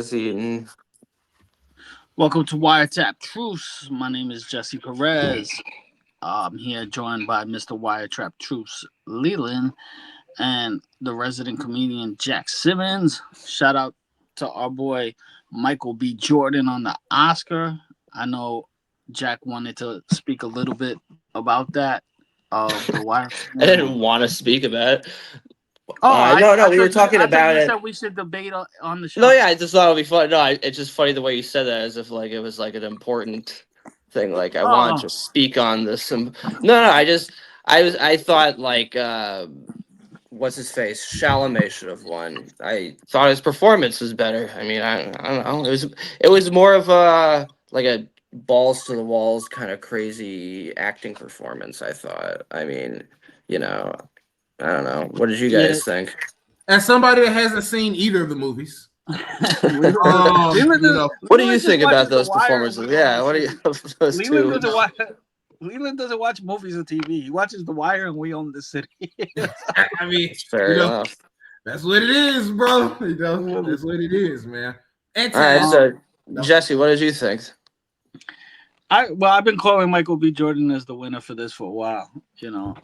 Eaton. Welcome to Wiretapped Truths. My name is Jesse Perez. I'm here joined by Mr. Wiretapped Truths Leland and the resident comedian Jack Simmons. Shout out to our boy Michael B. Jordan on the Oscar. I know Jack wanted to speak a little bit about that of the Wire. I didn't want to speak about it. Oh, No, I we were thought you talking I thought about you it. said we should debate on the No, show. yeah, I just thought it would be fun. No, it's just funny the way you said that, as if like it was like an important thing. Like I wanted Oh, to speak on this. No, I thought like what's his face? Chalamet should have won. I thought his performance was better. I mean, I don't know. It was more of a like a balls to the walls kind of crazy acting performance. I thought. I mean, you know, I don't know. What did you yeah. guys think? As somebody that hasn't seen either of the movies, Leland, um, Leland, you know, What do you Leland just think about watches The those Wire and performances? We Own Yeah, the what do you City. of those Leland two? doesn't watch. Leland doesn't watch movies or TV. He watches The Wire and We Own the City. I mean, It's you fair know, enough. that's what it is, bro. That's what it is, man. At All right, times, so you know. Jesse, what did you think? I've been calling Michael B. Jordan as the winner for this for a while.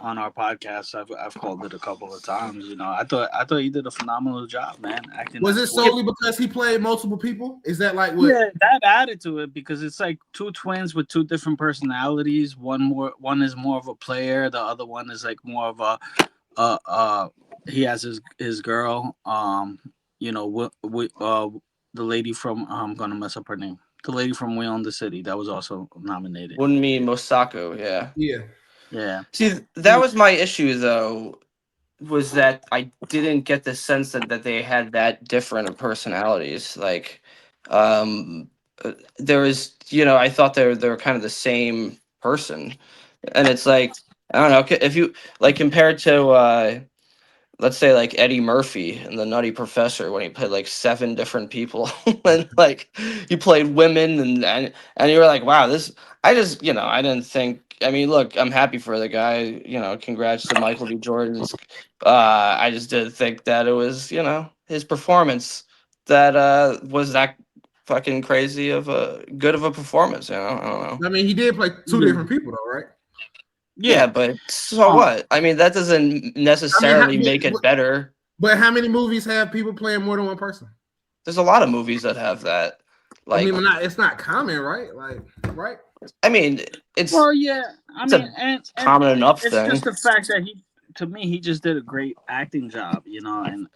On our podcast, I've called it a couple of times. I thought he did a phenomenal job, man, acting Was that it twin. solely because he played multiple people? Is that like what? Yeah, that added to it because it's like two twins with two different personalities. One is more of a player. The other one is like more of a he has his girl. The lady from I'm gonna mess up her name. The lady from We Own the City that was also nominated. Wunmi Mosako, yeah. Yeah, Yeah. See, that was my issue though, was that I didn't get the sense that they had that different of personalities. Like, um, there was, I thought they were kind of the same person, and it's like I don't know if you like compared to let's say like Eddie Murphy and the Nutty Professor when he played like seven different people and like he played women and you were like, wow, this I just I didn't think. I mean, look, I'm happy for the guy. Congrats to Michael B. Jordan's. I just didn't think that it was his performance that was that fucking crazy of a good of a performance. I don't know. I mean, he did play two Yeah. different people, though, right? Yeah, Yeah. but so Um, what? I mean, that doesn't I mean, necessarily make it better. but how many movies have people playing more than one person? There's a lot of movies that have that. I mean, Like, it's not common, right? Like, right? I mean, it's well, yeah. I it's mean, a and common enough it's just thing. the fact that to me, he just did a great acting job. And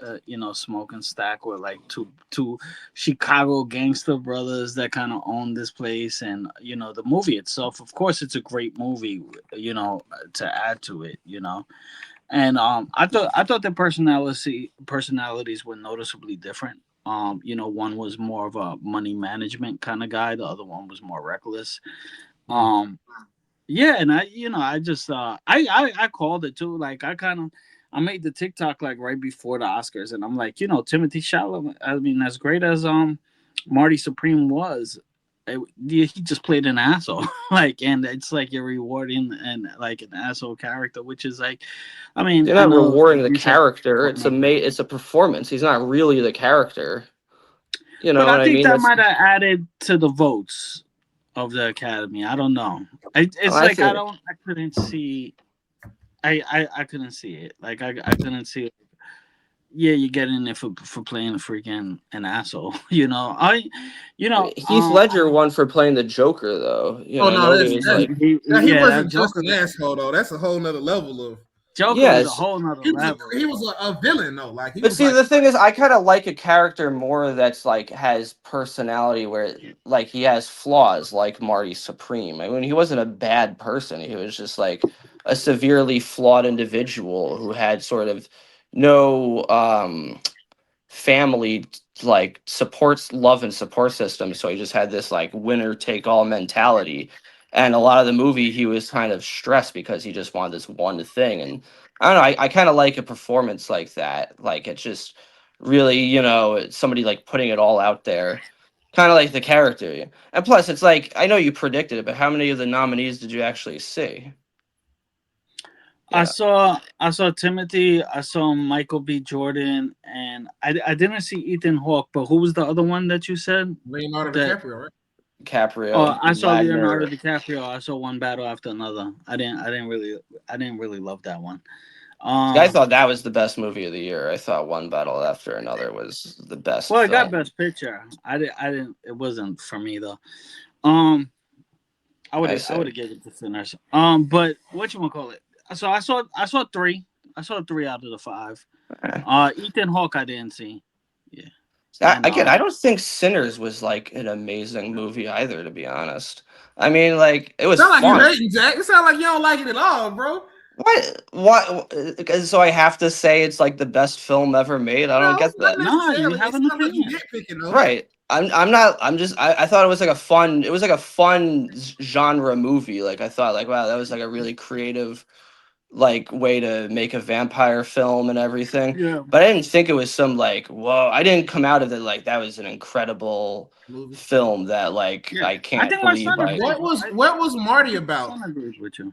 Smoke and Stack were like two Chicago gangster brothers that kind of own this place, and the movie itself. Of course, it's a great movie. To add to it. And I thought their personalities were noticeably different. One was more of a money management kind of guy. The other one was more reckless. Mm. Um, yeah, and I just I called it too. Like I made the TikTok like right before the Oscars, and I'm like, Timothy Chalamet. I mean, as great as Marty Supreme was, he just played an asshole. Like, and it's like you're rewarding and like an asshole character, which is like, I mean, You're I not know rewarding the you said, character. It's a performance. He's not really the character. You but know I what I think mean? that That's might have added to the votes of the Academy. I don't know. It's I like think. I couldn't see I couldn't see it. Like I couldn't see it. Yeah, you're getting it for playing a freaking an asshole. You know, Heath Ledger won for playing the Joker, though. Oh no, Nobody was like, he yeah, that wasn't just Joker, an asshole though. That's a whole nother level of. Joker was a yes. whole nother level. He was a villain though. Like he But was see, like the thing is, I kind of like a character more that's like has personality, where like he has flaws, like Marty Supreme. I mean, he wasn't a bad person. He was just like a severely flawed individual who had sort of no family like supports love and support system. So he just had this like winner take all mentality. And a lot of the movie, he was kind of stressed because he just wanted this one thing. And I don't know, I kind of like a performance like that. Like it's just really, it's somebody like putting it all out there, kind of like the character. Yeah. And plus, it's like I know you predicted it, but how many of the nominees did you actually see? Yeah. I saw Timothy, I saw Michael B. Jordan, and I didn't see Ethan Hawke, but who was the other one that you said? Leonardo That DiCaprio, right? Oh, Caprio, I saw Leonardo Wagner. DiCaprio. I saw one battle after another. I didn't really love that one. I Um, thought that was the best movie of the year. I thought One Battle After Another was the best well, it got film. Best Picture. I didn't. It wasn't for me though. Um, I I would see. have gave it to Sinners. But what you want to call it? So I saw three. I saw three out of the five. Eh. Ethan Hawke I didn't see. Yeah, I, and again, I don't think Sinners was like an amazing movie either, to be honest. I mean, like it was Sound like you fun. hating, Jack. It sound like you don't like it at all, bro. What? What? So I have to say it's like the best film ever made. I don't No, get not that. nah, you necessarily. have It an sounds like you opinion. nitpicking though. Right. I'm not. I'm just. I thought it was like a fun. It was like a fun genre movie. Like I thought, like wow, that was like a really creative like way to make a vampire film and everything. Yeah, But I didn't think it was some like whoa. I didn't come out of it like that was an incredible Movie. film that like yeah. I I can't think my believe son I. agrees. What was Marty My about? son agrees with you.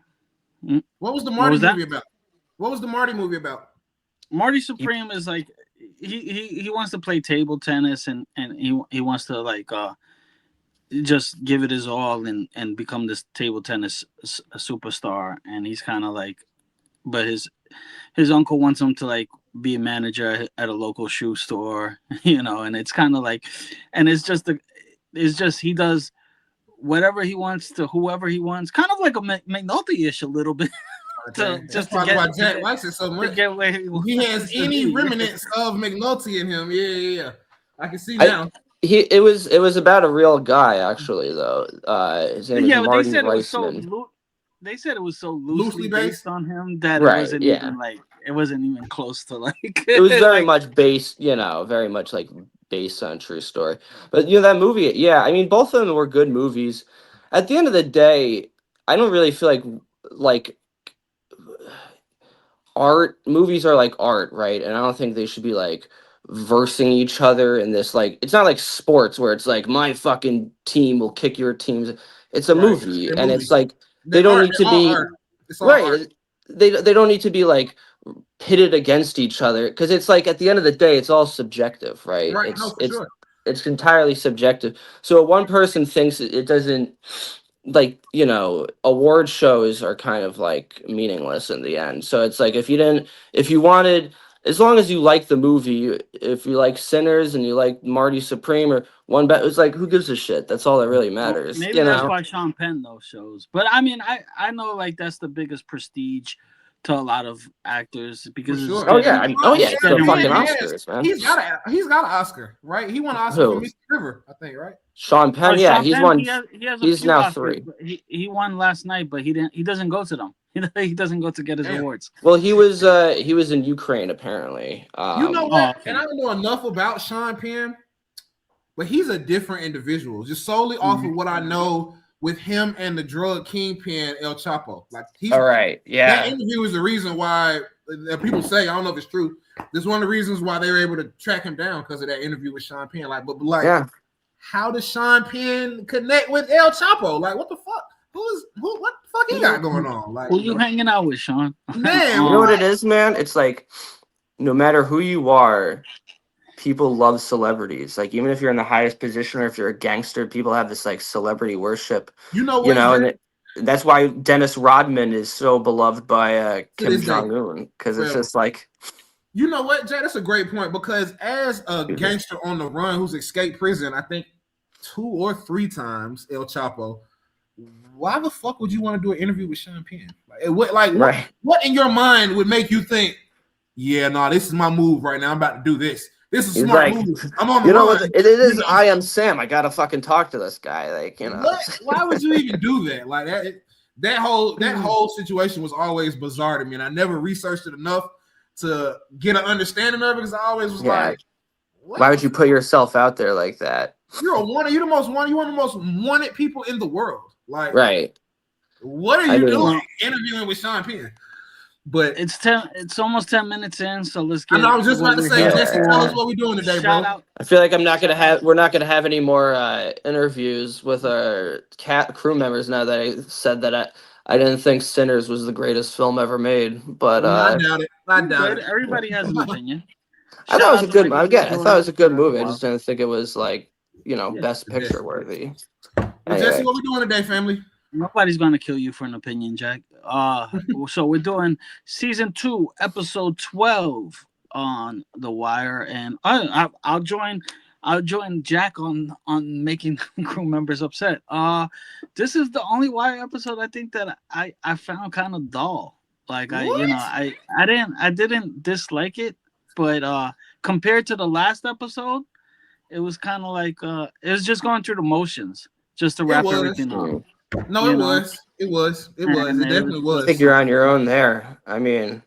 Mm. What was the What Marty was that? movie about? What was the Marty movie about? Marty You, Supreme is like he wants to play table tennis and he wants to like just give it his all and become this table tennis superstar, and he's kind of like, but his uncle wants him to like be a manager at a local shoe store, and it's kind of like, and it's just he does whatever he wants to whoever he wants, kind of like a McNulty-ish a little bit, to Okay, that's just probably why Jack likes it so to much. get where he He has wants to any be. remnants of McNulty in him. Yeah. I can see I now. it was about a real guy actually though. His name is Yeah, but they Marty said it was so Weissman. they said it was so Loosely loosely based. based on him that Right. Yeah. it wasn't even close to like It was very like much based, very much like based on true story. But that movie, yeah, I mean, both of them were good movies. At the end of the day, I don't really feel like art movies are like art, right? And I don't think they should be like versing each other in this like it's not like sports where it's like my fucking team will kick your team's. It's a Right. movie, They're and it's movies. like they They're don't art. need to They're all be art. It's all right. art. They don't need to be like pitted against each other because it's like at the end of the day it's all subjective, right? Right. No, it's for it's sure. it's entirely subjective. So one person thinks it doesn't like award shows are kind of like meaningless in the end. So it's like if you wanted, as long as you like the movie, if you like Sinners and you like Marty Supreme or One Bet, it's like who gives a shit? That's all that really well, matters, maybe that's why Sean Penn those shows. But I mean, I know like that's the biggest prestige to a lot of actors For because sure. Oh yeah, it's it's the Sean getting Penn fucking rewatched. has. Oscars, man. He's got an Oscar, right? He won an Oscar for Who? Mystic River, I think, right? Sean Penn, yeah, Sean he's Penn, won. he has a He's few now Oscars, three. but he won last night, but he doesn't go to them. He doesn't go to get his Damn. awards. Well, he was in Ukraine apparently. You know Oh, what? And okay. I don't know enough about Sean Penn, but he's a different individual, just solely off of Mhm. what I know with him and the drug kingpin El Chapo. Like All right, that yeah, interview is the reason why people say, I don't know if it's true. This is one of the reasons why they were able to track him down because of that interview with Sean Penn. Like, yeah. how does Sean Penn connect with El Chapo? Like, what the fuck? What the fuck he got going on? Like, Who you hanging out with, Sean? man, You know what what? it is, man? It's like no matter who you are, people love celebrities. Like even if you're in the highest position or if you're a gangster, people have this like celebrity worship, You know what, Jay? and that's why Dennis Rodman is so beloved by To Kim this day, Jong Un because it's forever. just like You know what, Jay? That's a great point because as a stupid. gangster on the run who's escaped prison, I think 2 or 3 times, El Chapo. Why the fuck would you want to do an interview with Sean Penn? Right. What in your mind would make you think, yeah, no, this is my move right now. I'm about to do this. This is a He's smart like, move. I'm on the you know run. what? It is. I am Sam. I gotta fucking talk to this guy. Like What? Why would you even do that? Like that whole situation was always bizarre to me, and I never researched it enough to get an understanding of it because I always was like, what why would you put yourself out there like that? You're you're the most wanted. You're one of the most wanted people in the world. Like, Right. what are I you mean, doing interviewing with Sean Penn? But it's almost 10 minutes in, so let's I get. know I was just what about to we're say, here Jesse, for. tell us what we're doing today, bro. Shout out. I feel like we're not gonna have any more interviews with our cat crew members now that I said that I didn't think Sinners was the greatest film ever made, but I doubt it. I doubt Good. it. Everybody has an opinion. I thought Shout it was out a to good. Michael B. Again, I thought it Jordan was a good for movie. I well, just didn't think it was like yeah. best picture worthy. Well, Jesse, Anyway, what we doing today, family? Nobody's gonna kill you for an opinion, Jack. So we're doing season 2, episode 12 on The Wire, and I'll join. I'll join Jack on making crew members upset. This is the only Wire episode I think that I found kind of dull. Like What? I didn't dislike it, but compared to the last episode, it was kind of like it was just going through the motions just to It wrap was. everything up. No, You it know, was. It was. It was. and It it was definitely I just think was. you're on your own there. I mean,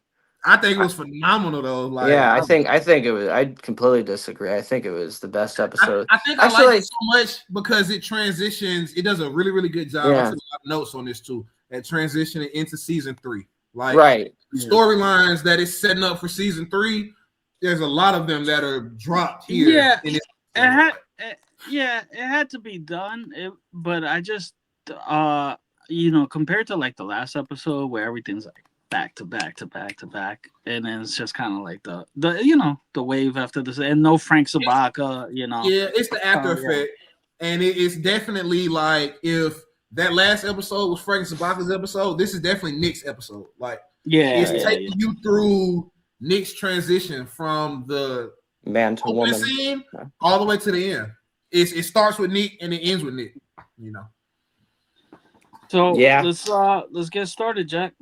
I think it I, was phenomenal though. Like yeah, I think it was. I completely disagree. I think it was the best episode. I think I liked it Actually, so much because it transitions. It does a really, really good job. I yeah, took a lot of notes on this too. At transitioning into season 3, like right. yeah. storylines that is setting up for season 3. There's a lot of them that are dropped here. Yeah, In this it had to be done. But I just compared to like the last episode where everything's like back to back to back to back, and then it's just kind of like the wave after this, and no Frank Sobotka. Yeah, it's the after Yeah. effect, and it's definitely like if that last episode was Frank Sabaka's episode, this is definitely Nick's episode. Like, it's taking you through Nick's transition from the Man to opening woman. scene all the way to the end. It starts with Nick and it ends with Nick. So Yeah. let's get started, Jack.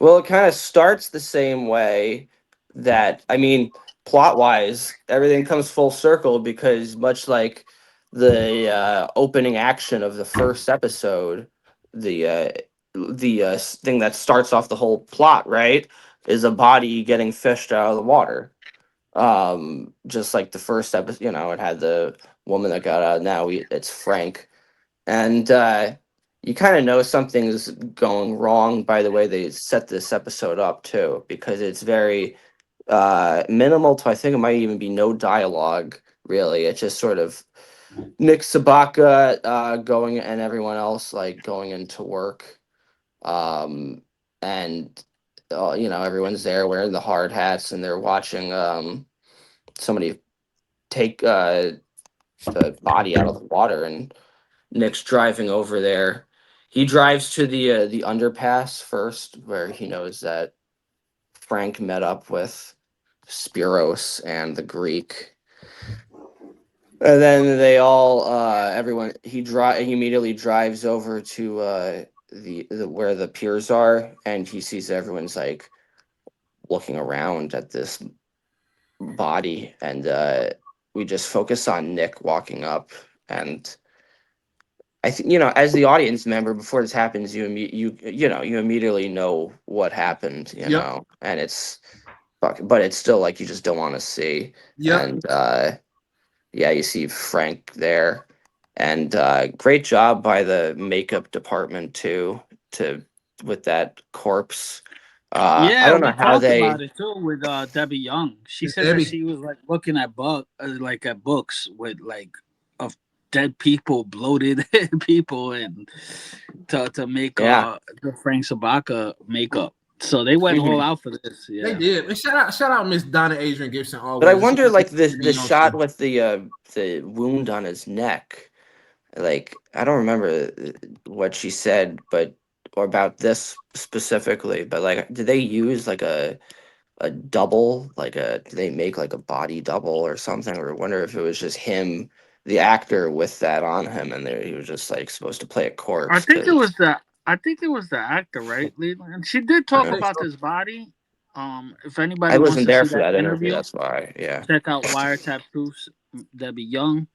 Well, it kind of starts the same way that, I mean, plot wise, everything comes full circle because much like the opening action of the first episode, the thing that starts off the whole plot, right, is a body getting fished out of the water. Just like the first episode, it had the woman that got out. Now it's Frank, and you kind of know something's going wrong by the way they set this episode up too, because it's very minimal to, I think it might even be no dialogue really. It's just sort of Nick Sabaka going and everyone else like going into work, and everyone's there wearing the hard hats and they're watching somebody take the body out of the water, and Nick's driving over there. He drives to the underpass first, where he knows that Frank met up with Spiros and the Greek. And then they all, everyone, he immediately drives over to the where the piers are, and he sees everyone's like looking around at this body, and we just focus on Nick walking up, and I think as the audience member, before this happens, you immediately know what happened, Yep. and it's but it's still like you just don't want to see. Yep. And yeah, you see Frank there, and great job by the makeup department too, with that corpse. I Yeah, don't know we how talked they. about it too with Debbie Young. She It's said that Debbie. she was like looking at at books with like of dead people, bloated people, and to make Yeah. the Frank Sabaka makeup. So they went all Mhm. out for this. They Yeah. did. And shout out Miss Donna Adrian Gibson But I always. wonder, like Debbie the Young shot too. with the wound on his neck. Like I don't remember what she said, but or about this specifically. But like, did they use like a double? Like did they make like a body double or something? Or wonder if it was just him, the actor, with that on him, and he was just like supposed to play a I corpse. think it was Because the I think it was the actor, right, Leland? She did I talk think about so. this body. If I anybody wants wasn't to there see for that that interview. interview, That's why. Yeah. check out Wiretapped Truths. Debbie Young,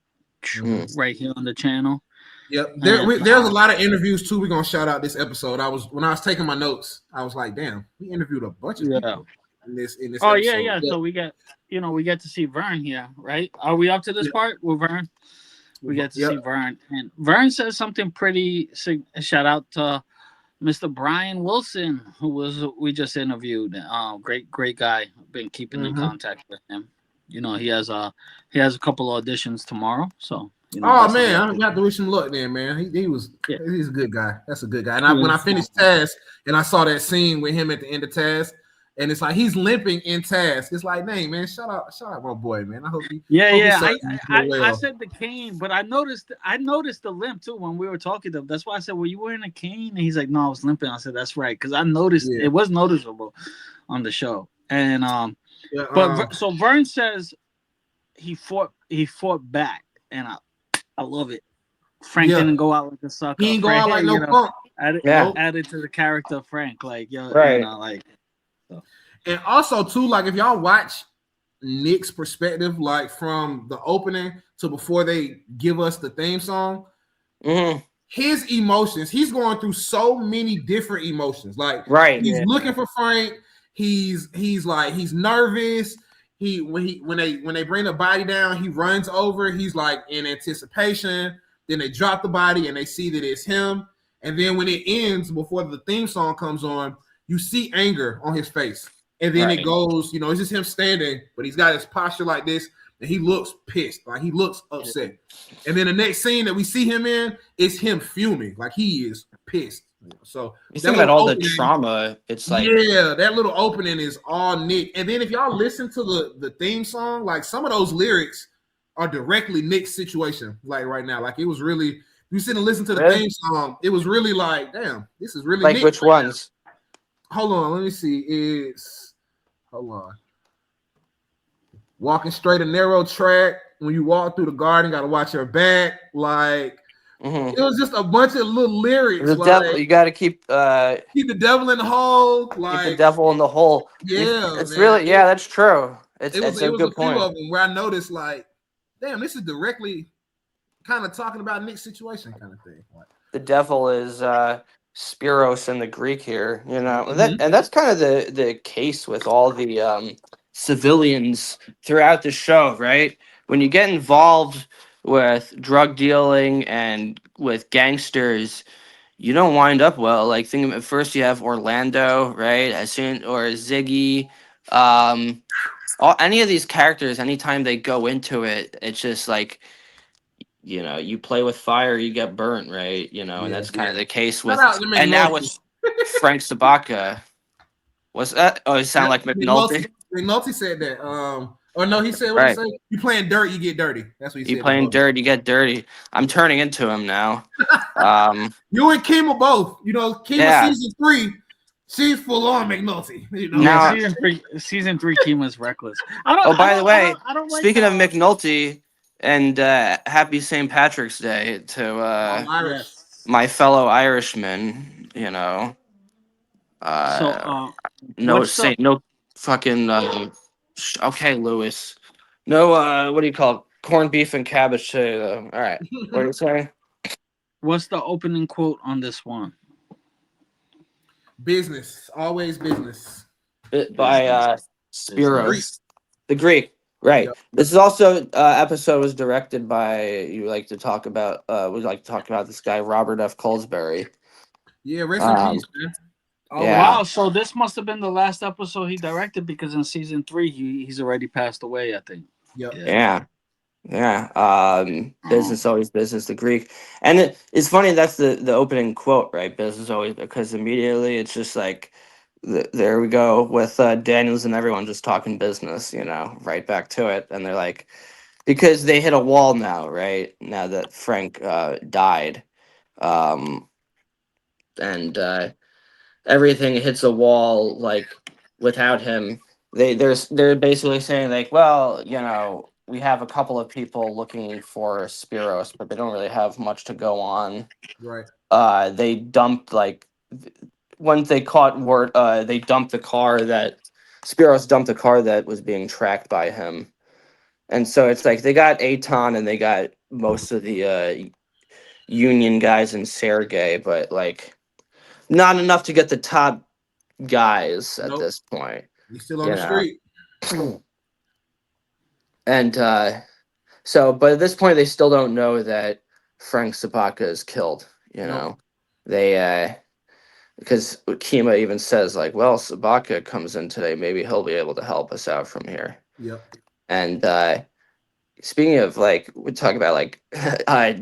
Mhm. right here on the channel. Yep. And There's a lot of interviews too. We're gonna shout out this episode. When I was taking my notes, I was like, damn, we interviewed a bunch of yeah. people in this Oh episode. yeah. So we get to see Vern here, right? Are we up to this part with Vern? We get to see Vern, and Vern says something pretty. Shout out to Mr. Brian Wilson, we just interviewed. Great guy. Been keeping in contact with him. He has a couple auditions tomorrow, so Oh best of man, luck. I got to wish him luck then, man. He's a good guy. That's a good guy. And when I Yeah. finished Task and I saw that scene with him at the end of Task, and it's like he's limping in Task. It's like, dang man, shout out my boy, man. I hope he I said the cane, but I noticed the limp too when we were talking to him. That's why I said, "Were you wearing a cane?" And he's like, "No, I was limping." I said, "That's right," because I noticed it was noticeable on the show. And so Vern says he fought back, and I love it. Frank didn't go out like a sucker. He ain't go Frank, out like no punk. added to the character of Frank, like right. like. So. And also too, like if y'all watch Nick's perspective, like from the opening to before they give us the theme song, his emotions, he's going through so many different emotions. Like he's looking for Frank. He's like he's nervous. When they bring the body down, he runs over. He's like in anticipation. Then they drop the body and they see that it's him. And then when it ends, before the theme song comes on, you see anger on his face. And then it goes, it's just him standing, but he's got his posture like this, and he looks pissed, like he looks upset. And then the next scene that we see him in is him fuming, like he is pissed. So you think about all the trauma. It's like that little opening is all Nick. And then if y'all listen to the theme song, like some of those lyrics are directly Nick's situation, like right now. Like it was really, you sit and listen to the theme song, it was really like, damn, this is really like Nick which ones? Hold on, let me see. Hold on. Walking straight a narrow track. When you walk through the garden, gotta watch your back. Like it was just a bunch of little lyrics. The devil, you got to keep the devil in the hole. Like keep the devil in the hole. Yeah, it's really that's true. It was a good point. Few of them where I noticed like, damn, this is directly kind of talking about Nick's situation, kind of thing. Like, the devil is Spiros in the Greek here, and that's kind of the case with all the civilians throughout the show, right? When you get involved with drug dealing and with gangsters, you don't wind up well. Like think of, at first you have Orlando, right? Or Ziggy, any of these characters. Anytime they go into it, it's just like you play with fire, you get burnt, right? And that's kind of the case with. And now with Frank Sobotka, what's that? Oh, it sound like McNulty. McNulty said that. Or no, he said what he said. You playing dirt, you get dirty. That's what he said. You playing dirt, you get dirty. I'm turning into him now. You and Kim are both. Kima season 3. She's full on McNulty. Now season 3, Kima's reckless. By the way, speaking of McNulty. And happy St. Patrick's Day to my fellow Irishmen. No fucking. Okay, Lewis. No, what do you call it? Corned beef and cabbage today, though. All right, what are you saying? What's the opening quote on this one? Business, always business. By Spiros, the Greek. Right. Yep. This is also episode was directed by we like to talk about this guy Robert F. Colesbury. Yeah, rest in peace, man. Oh wow! So this must have been the last episode he directed because in season 3 he's already passed away, I think. Yep. Yeah. Business always business. The Greek, and it's funny that's the opening quote, right? Business always, because immediately it's just like. There we go with Daniels and everyone just talking business, right back to it. And they're like, because they hit a wall now, right? Now that Frank died. And everything hits a wall, like, without him. They're basically saying, like, well, we have a couple of people looking for Spiros, but they don't really have much to go on. Right. They dumped, like... Once they caught word, they dumped the car Spiros dumped the car that was being tracked by him. And so it's like they got Aton and they got most of the Union guys in Sergei, but like not enough to get the top guys at this point. He's still on the street. And but at this point they still don't know that Frank Sobotka is killed, They because Kima even says, like, well, Sobotka comes in today. Maybe he'll be able to help us out from here. Yep. And speaking of like we talk about like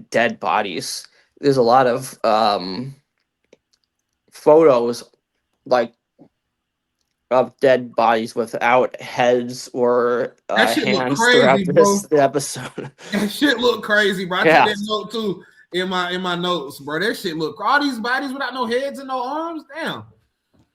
dead bodies. There's a lot of photos like of dead bodies without heads or That shit look hands crazy, throughout bro. this episode. That shit look crazy, bro. I took Yeah, that note too in my notes, bro. That shit look all these bodies without no heads and no arms. Damn.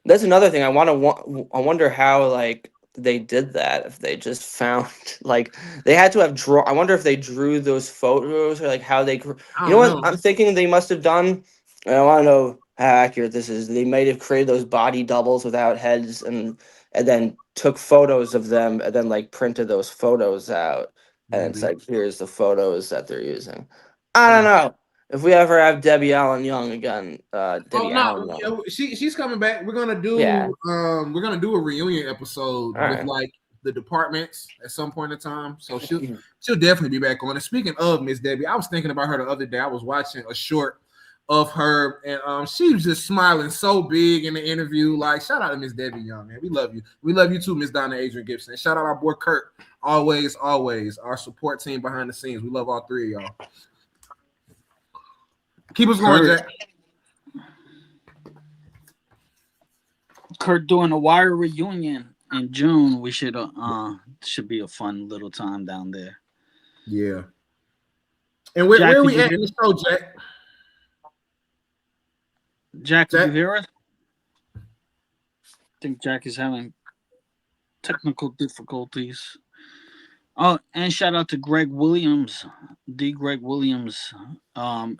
that's another thing. I wonder how like they did that. If they just found like they had to have draw. I wonder if they drew those photos or like how they. I You know don't what know. I'm thinking they must have done. And I want to know how accurate this is. They might have created those body doubles without heads and then took photos of them and then like printed those photos out. And it's Maybe. like here's the photos that they're using. I don't Yeah. know if we ever have Debbie Allen Young again. Oh Debbie Allen no, Young. she's coming back. Yeah. We're gonna do a reunion episode All with right. like the departments at some point in time. So she'll definitely be back on. And speaking of Miss Debbie, I was thinking about her the other day. I was watching a short of her, and she was just smiling so big in the interview. Like, shout out to Miss Debbie Young, man. We love you. We love you too, Miss Donna Adrian Gibson. Shout out our boy Kurt. Always, always our support team behind the scenes. We love all three of y'all. Keep us going, Jack. Kurt doing a Wire reunion in June. We should be a fun little time down there. Yeah. And where are we at in the show, Jack? Jack, did you hear us? I think Jack is having technical difficulties. Oh, and shout out to Greg Williams, Greg Williams.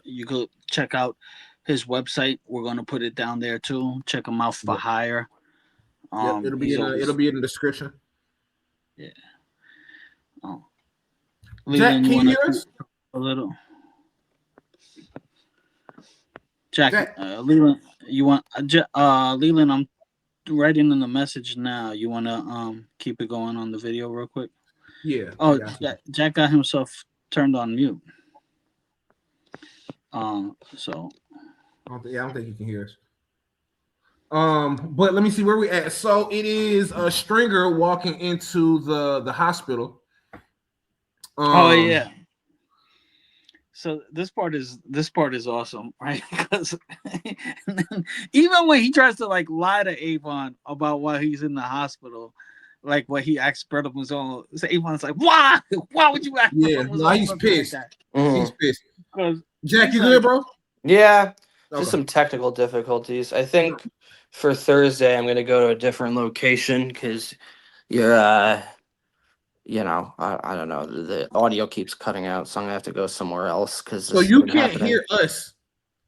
You could check out his website. We're gonna put it down there too. Check him out for hire. Yep, it'll be in the description. Yeah. Oh, Leland, Jack, can you hear us? A little. Jack. Leland, you want Leland? I'm writing in the message now. You want to keep it going on the video real quick? Yeah. Oh, Jack got himself turned on mute. So. I don't think you can hear us. But let me see where we at. So it is a Stringer walking into the hospital. Oh yeah. So this part is awesome, right? Because even when he tries to like lie to Avon about why he's in the hospital, like what he asked Brother Muzon, so Avon's like, why? Why would you ask? Yeah, no, he's pissed. Like he's pissed. Jack, you like, good, bro? Yeah, just some technical difficulties. I think for Thursday I'm gonna go to a different location because you're you know, I don't know. The audio keeps cutting out, so I'm gonna have to go somewhere else because. So you can't hear us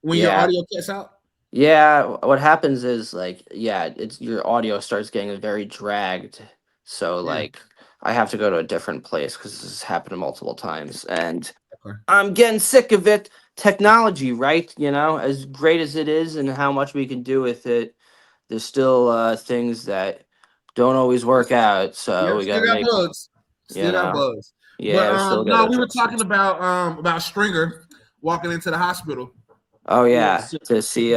when your audio cuts out. Yeah, what happens is like, it's your audio starts getting very dragged. So like, I have to go to a different place because this has happened multiple times, and I'm getting sick of it. Technology, right? You know, as great as it is, and how much we can do with it, there's still things that don't always work out. So we gotta make bugs. Still got bugs. Yeah, but no, we were talking about Stringer walking into the hospital. Oh yeah, to see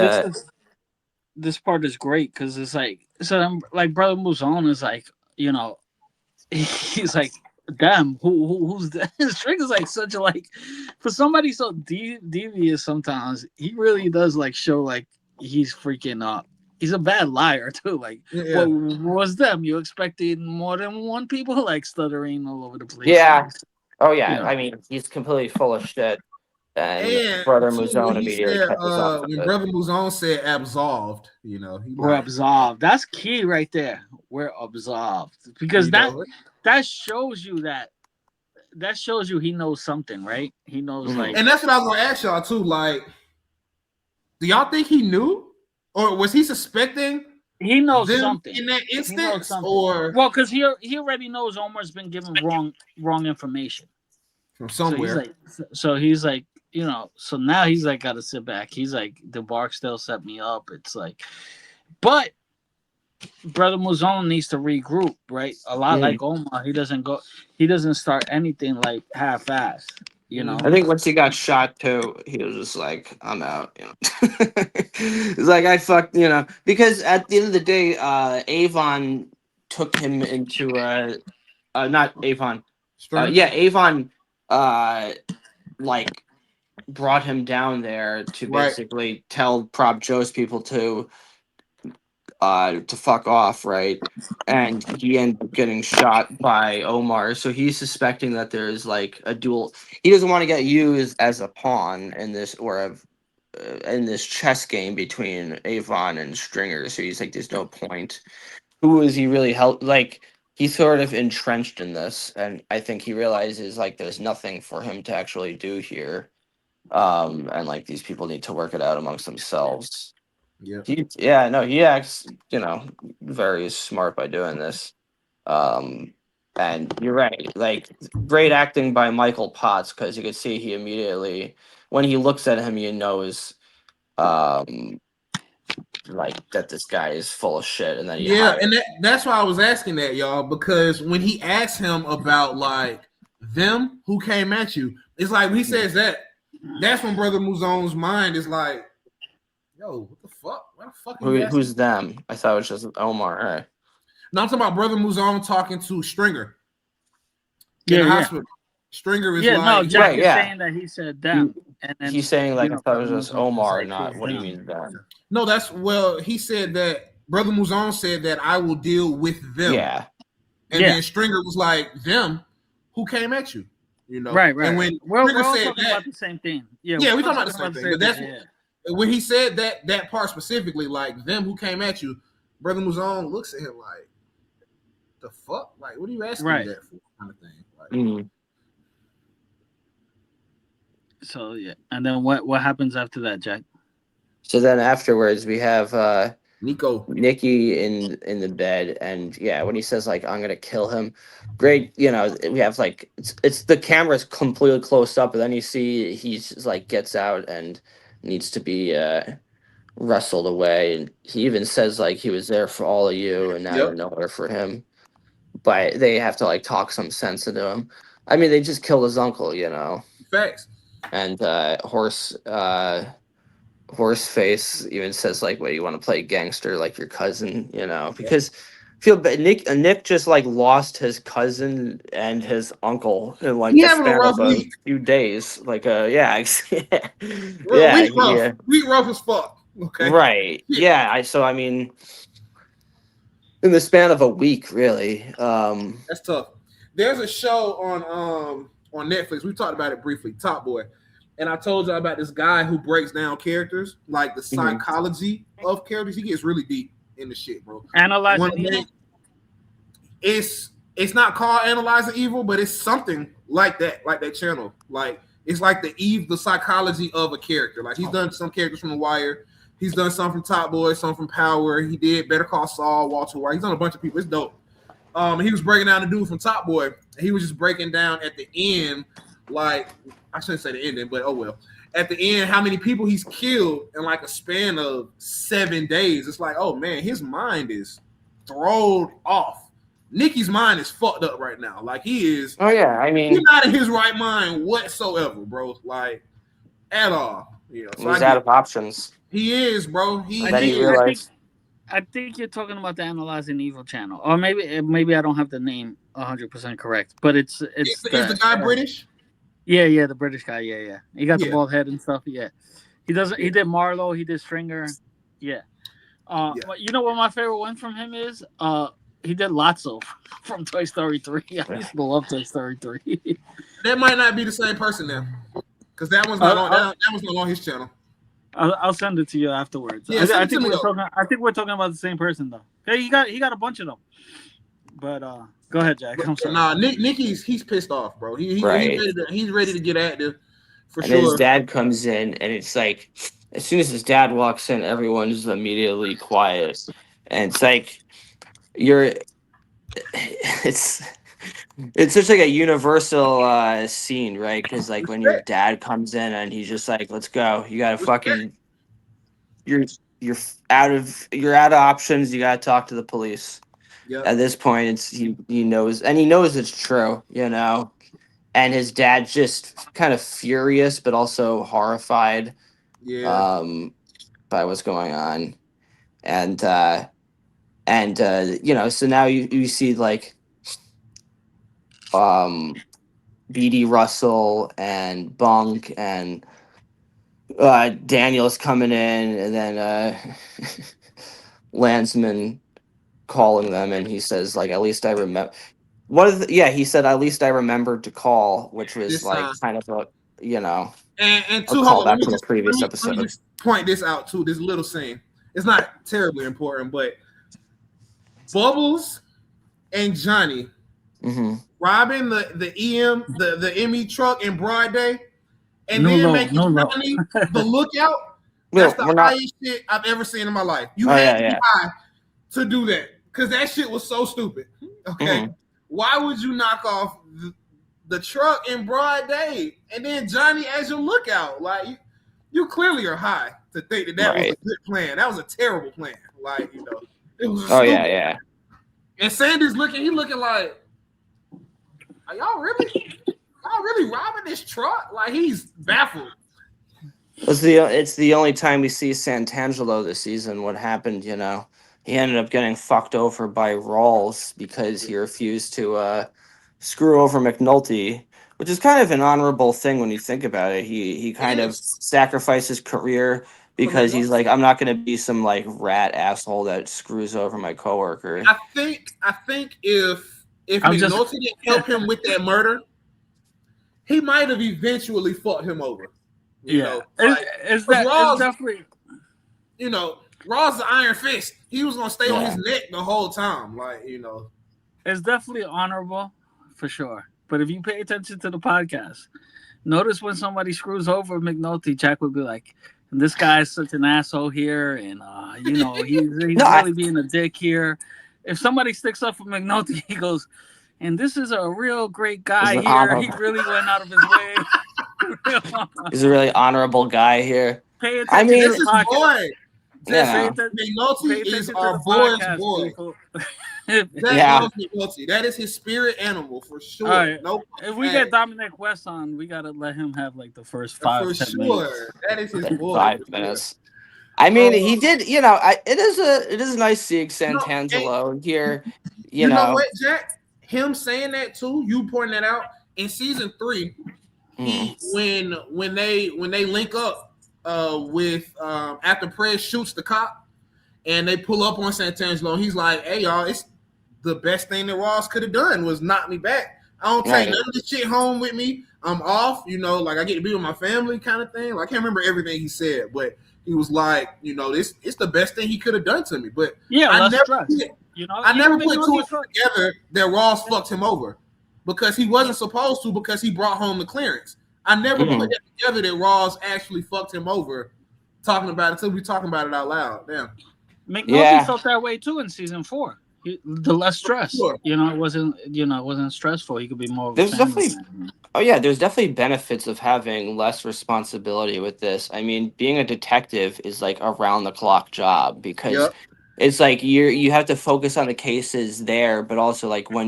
this part is great because it's like like Brother Muzon is like, you know, he's like, damn, who's that? Stringer's like such a like for somebody so devious sometimes he really does like show like he's freaking up. He's a bad liar too. Like, what was them? You expected more than one people like stuttering all over the place. Yeah. Oh yeah. You know. I mean, he's completely full of shit. And Brother Muzon immediately said, when Brother Muzon said absolved, you know, we're absolved. That's key right there. We're absolved because that shows you he knows something, right? He knows like, and that's what I was gonna ask y'all too. Like, do y'all think he knew? Or was he suspecting? He knows something in that instance, or because he already knows Omar's been given wrong information from somewhere. So he's like, you know, so now he's like got to sit back. He's like, the Barksdale set me up. It's like, but Brother Muzon needs to regroup, right? A lot like Omar, he doesn't start anything like half-assed. You know, I think once he got shot too, he was just like, I'm out. You know, it's like I fucked. You know, because at the end of the day, Avon took him into not Avon. Avon uh like brought him down there to Right. basically tell Prop Joe's people to fuck off, right? And he ended up getting shot by Omar. So he's suspecting that there's like a dual. He doesn't want to get used as a pawn in this in this chess game between Avon and Stringer. So he's like, there's no point. Who is he really help? Like he's sort of entrenched in this, and I think he realizes like there's nothing for him to actually do here. And like these people need to work it out amongst themselves. Yeah. Yeah, no, he acts, very smart by doing this. Um, and you're right, like great acting by Michael Potts because you could see he immediately, when he looks at him, he knows, um, like that this guy is full of shit, and then he Yeah, hides. and that's why I was asking that, y'all, because when he asked him about like them who came at you, it's like when he says that, that's when Brother Muzon's mind is like, yo, what the fuck? Why the fuck are you asking? Who's them? I thought it was just Omar. All right. No, I'm talking about Brother Muzon talking to Stringer in Yeah, the yeah. hospital. Stringer is Yeah, no, like, Jack Right, is yeah. saying that he said He, them. And then, he's saying like I thought it Brother was just Muzon is Omar, like, not who's what do you them? mean them? no, he said that Brother Muzon said that I will deal with them. Yeah. And then Stringer was like, them who came at you, Right. And when We're Stringer all said talking that, about the same thing. Yeah, yeah, we're we all talking about the talking same about the thing. same But thing. that's Yeah. when he said that part specifically, like them who came at you, Brother Muzon looks at him like, the fuck? Like, what are you asking me Right. that for? Kind of thing. Like, So yeah. And then what happens after that, Jack? So then afterwards we have Nico. Nikki in the bed, and yeah, when he says like I'm gonna kill him, great. We have like it's the camera's completely closed up, and then you see he's just, like gets out and needs to be wrestled away, and he even says like he was there for all of you, and now you're Yep. nowhere for him. But they have to like talk some sense into him. I mean, they just killed his uncle, Facts. and Horseface even says like, "What you want to play gangster like your cousin?" Yep. Because I feel bad. Nick just like lost his cousin and his uncle in like He the having a span rough of a week. few days. Like, yeah, yeah, Week rough. yeah, Week rough as fuck. Okay. right, yeah. I mean, in the span of a week, really. That's tough. There's a show on Netflix. We talked about it briefly, Top Boy. And I told you about this guy who breaks down characters, like the Mhm. psychology of characters. He gets really deep in the shit, bro. Analyzing evil? It's not called Analyzing Evil, but it's something like that channel. Like it's like the psychology of a character. Like he's done some characters from The Wire. He's done some from Top Boy, some from Power. He did Better Call Saul, Walter White. He's done a bunch of people. It's dope. He was breaking down the dude from Top Boy. He was just breaking down at the end, like I shouldn't say the ending, but oh well. At the end, how many people he's killed in like a span of 7 days. It's like, oh man, his mind is thrown off. Nikki's mind is fucked up right now. Like he is. Oh yeah, I He's mean, not in his right mind whatsoever, bro. Like at all. So I he's out get of options. he is, bro. And I then he think I Is. think realized, I think you're talking about the Analyzing Evil channel, or maybe I don't have the name 100% correct, but it's Is the the guy British? yeah, the British guy, yeah, he got the Yeah. bald head and stuff, yeah. He doesn't. He Yeah. did Marlowe. He did Stringer. Yeah. Yeah. You know what my favorite one from him is? He did Lotso from Toy Story 3. I used to love Toy Story 3. That might not be the same person now. Because that one's not I'll, on I'll, that one's not on his channel. I'll send it to you afterwards. Yeah, send I it to think me we're though. talking. I think we're talking about the same person though. Hey, he got a bunch of them. But go ahead, Jack. I'm sorry. Nah, Nicky's he's pissed off, bro. right. He's ready to get active for And then his sure. dad comes in, and it's like, as soon as his dad walks in, everyone's immediately quiet, and it's like you're, it's it's such like a universal scene, right? Because like when your Respect. dad comes in and he's just like, "Let's go," you gotta Respect. fucking you're you're out of options. You gotta talk to the police. Yep. At this point, he knows, and he knows it's true. And his dad's just kind of furious, but also horrified Yeah. um, by what's going on, and so now you see like um BD Russell and Bunk and Daniel's coming in, and then Landsman calling them, and he says like, "At least I remember." Yeah, he said, "At least I remembered to call," which was This like kind of a and a two, hold on, callback to the previous let me episode. just point this out too. This little scene. It's not terribly important, but Bubbles and Johnny robbing the ME truck in broad day, and then making Johnny the lookout. That's the highest shit I've ever seen in my life. You had to be high to do that because that shit was so stupid. Okay, why would you knock off the truck in broad day and then Johnny as your lookout? Like you clearly are high to think that was a good plan. That was a terrible plan. Like it was. Yeah. And Sandy's looking like, are y'all really robbing this truck? Like he's baffled. It's the only time we see Santangelo this season. What happened, he ended up getting fucked over by Rawls because he refused to screw over McNulty, which is kind of an honorable thing when you think about it. He kind of sacrificed his career because he's like, I'm not going to be some like rat asshole that screws over my coworker. I think if McNulty didn't help him with that murder, he might have eventually fucked him over. It's definitely. Raw's the Iron Fist. He was gonna stay on his neck the whole time. It's definitely honorable for sure. But if you pay attention to the podcast, notice when somebody screws over McNulty, Jack would be like, "This guy's such an asshole here, and he's really being a dick here." If somebody sticks up for McNulty, he goes, "And this is a real great guy here. Honorable. He really went out of his way." He's a really honorable guy here. Pay attention to the podcast. McNulty is our boy's boy. That is his spirit animal for sure. Right. If we get Dominic West on, we gotta let him have like the first 5-10 minutes. That is his boy. 5 minutes. I mean, he did. It is nice seeing Santangelo here. You know what, Jack? Him saying that too. You pointing that out in season 3. When they link up with after Prez shoots the cop and they pull up on Santangelo, he's like, "Hey y'all, it's the best thing that Ross could have done was knock me back. I don't take none of this shit home with me. I'm off, like I get to be with my family kind of thing." Like, I can't remember everything he said, but he was like, it's the best thing he could have done to me. But I never put two together that Ross fucked him over because he wasn't supposed to, because he brought home the clearance. I never put that together that Ross actually fucked him over. Talking about it until we talking about it out loud. Damn. McNulty felt that way too in season 4. The less stress, it wasn't stressful. He could be more. There's definitely benefits of having less responsibility with this. I mean, being a detective is like a round the clock job because it's like you have to focus on the cases there, but also like when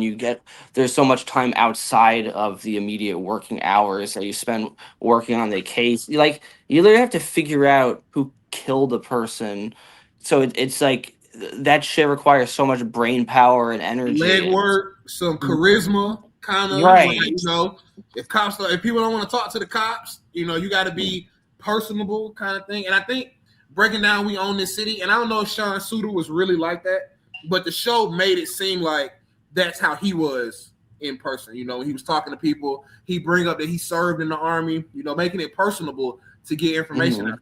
there's so much time outside of the immediate working hours that you spend working on the case. You literally have to figure out who killed a person. So it's like that shit requires so much brain power and energy. Legwork, some charisma, kind of. Right. If people don't want to talk to the cops, you got to be personable, kind of thing. And I think breaking down We Own This City, and I don't know if Sean Suter was really like that, but the show made it seem like that's how he was in person. When he was talking to people, he bring up that he served in the Army, making it personable to get information out of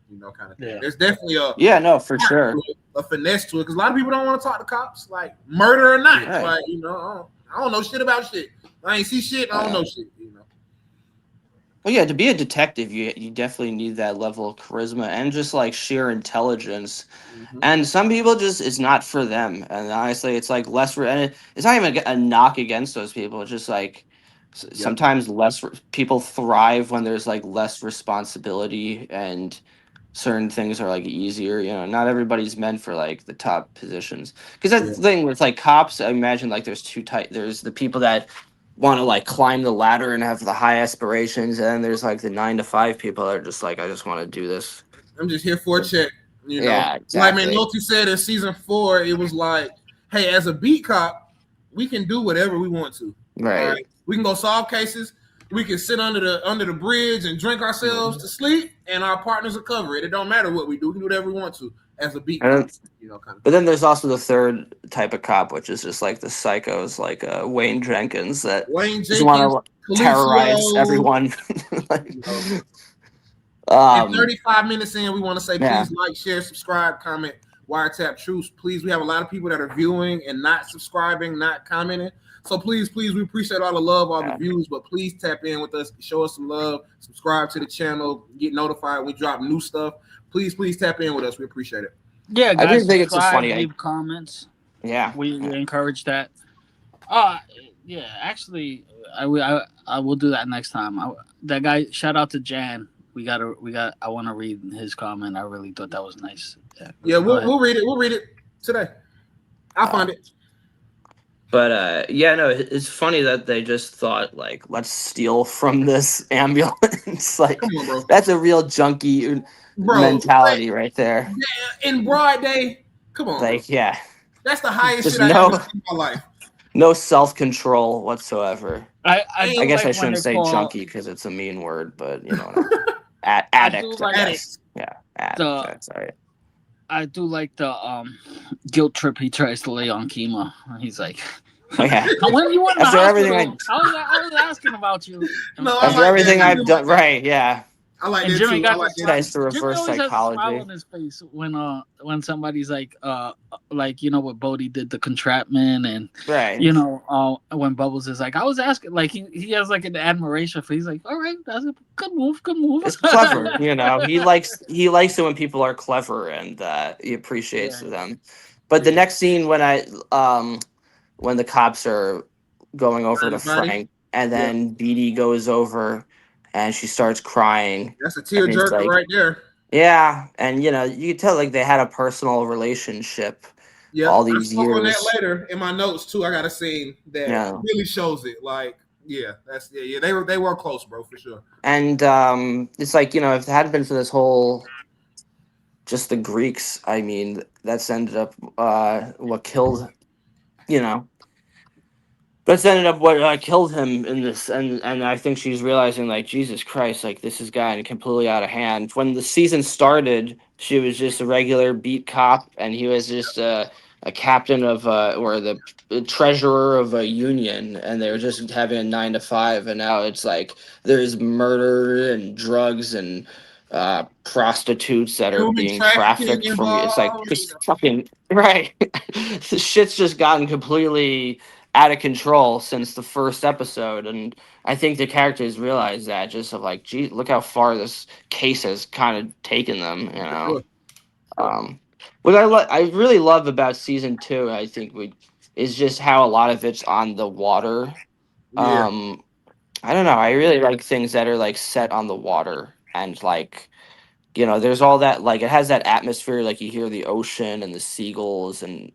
people, kind of thing. Yeah. There's definitely for sure. A finesse to it, because a lot of people don't want to talk to cops, like murder or not. Right. Like, I don't know shit about shit. I ain't see shit. I don't know shit. Well, yeah, to be a detective, you definitely need that level of charisma and just like sheer intelligence. And some people it's not for them. And honestly, it's like and it's not even a knock against those people. It's just like sometimes people thrive when there's like less responsibility and certain things are like easier. Not everybody's meant for like the top positions. Because that's the thing with like cops. I imagine like there's there's the people that want to like climb the ladder and have the high aspirations, and then there's like the 9 to 5 people that are just like, I just want to do this. I'm just here for a check. Yeah, exactly. Like McNulty said in season 4, it was like, hey, as a beat cop, we can do whatever we want to. Right. We can go solve cases. We can sit under the bridge and drink ourselves to sleep, and our partners will cover it. It don't matter what we do. We can do whatever we want to as a beat cop, kind of. But then there's also the third type of cop, which is just like the psychos, like Wayne Jenkins, that just want to terrorize everyone. And 35 minutes in, we want to say, please like, share, subscribe, comment, Wiretapped Truths. Please, we have a lot of people that are viewing and not subscribing, not commenting. So please, we appreciate all the love, all the views, but please tap in with us, show us some love, subscribe to the channel, get notified when we drop new stuff. Please tap in with us. We appreciate it. Yeah, guys, I do think it's just funny. Leave comments. Yeah, we encourage that. Yeah, actually, I will do that next time. That guy, shout out to Jan. I want to read his comment. I really thought that was nice. Yeah, we'll read it. We'll read it today. I'll find it. But no, it's funny that they just thought, like, let's steal from this ambulance. Like, on, that's a real junkie mentality right there. Yeah, in broad day, come on. Like, yeah, that's the highest shit I've ever seen in my life. No self-control whatsoever. I guess I shouldn't say junkie because it's a mean word, but you know, addict. Addict. Yeah, addict. Sorry. I do like the guilt trip he tries to lay on Kima. He's like, oh, yeah. When you went in the hospital, I was asking about you. No, after everything I've done, right? Yeah. I like that too. I like that. To reverse Jimmy psychology. Has a smile on his face when somebody's like what Bodhi did the contraption and right. When Bubbles is like, I was asking, like he has like an admiration for. He's like, all right, that's a good move. It's clever, He likes it when people are clever and he appreciates them. But the next scene when the cops are going over to Frank and then Beatty goes over. And she starts crying. That's a tearjerker right there. Yeah, and you can tell like they had a personal relationship. Yeah, all these years. On that later in my notes too. I got a scene that really shows it. Like, they were close, bro, for sure. And it's like if it hadn't been for this whole, just the Greeks, I mean, that's ended up what killed, That's ended up what killed him in this, and I think she's realizing, like, Jesus Christ, like, this is gotten completely out of hand. When the season started, she was just a regular beat cop, and he was just a captain of, or the treasurer of a union, and they were just having a 9 to 5, and now it's like there's murder and drugs and prostitutes that are being trafficked from. It's like just fucking right. This shit's just gotten completely out of control since the first episode, and I think the characters realize that, just of like, gee, look how far this case has kind of taken them, What I really love about season 2, I think is just how a lot of it's on the water. I don't know, I really like things that are like set on the water, and like, there's all that, like, it has that atmosphere, like you hear the ocean and the seagulls, and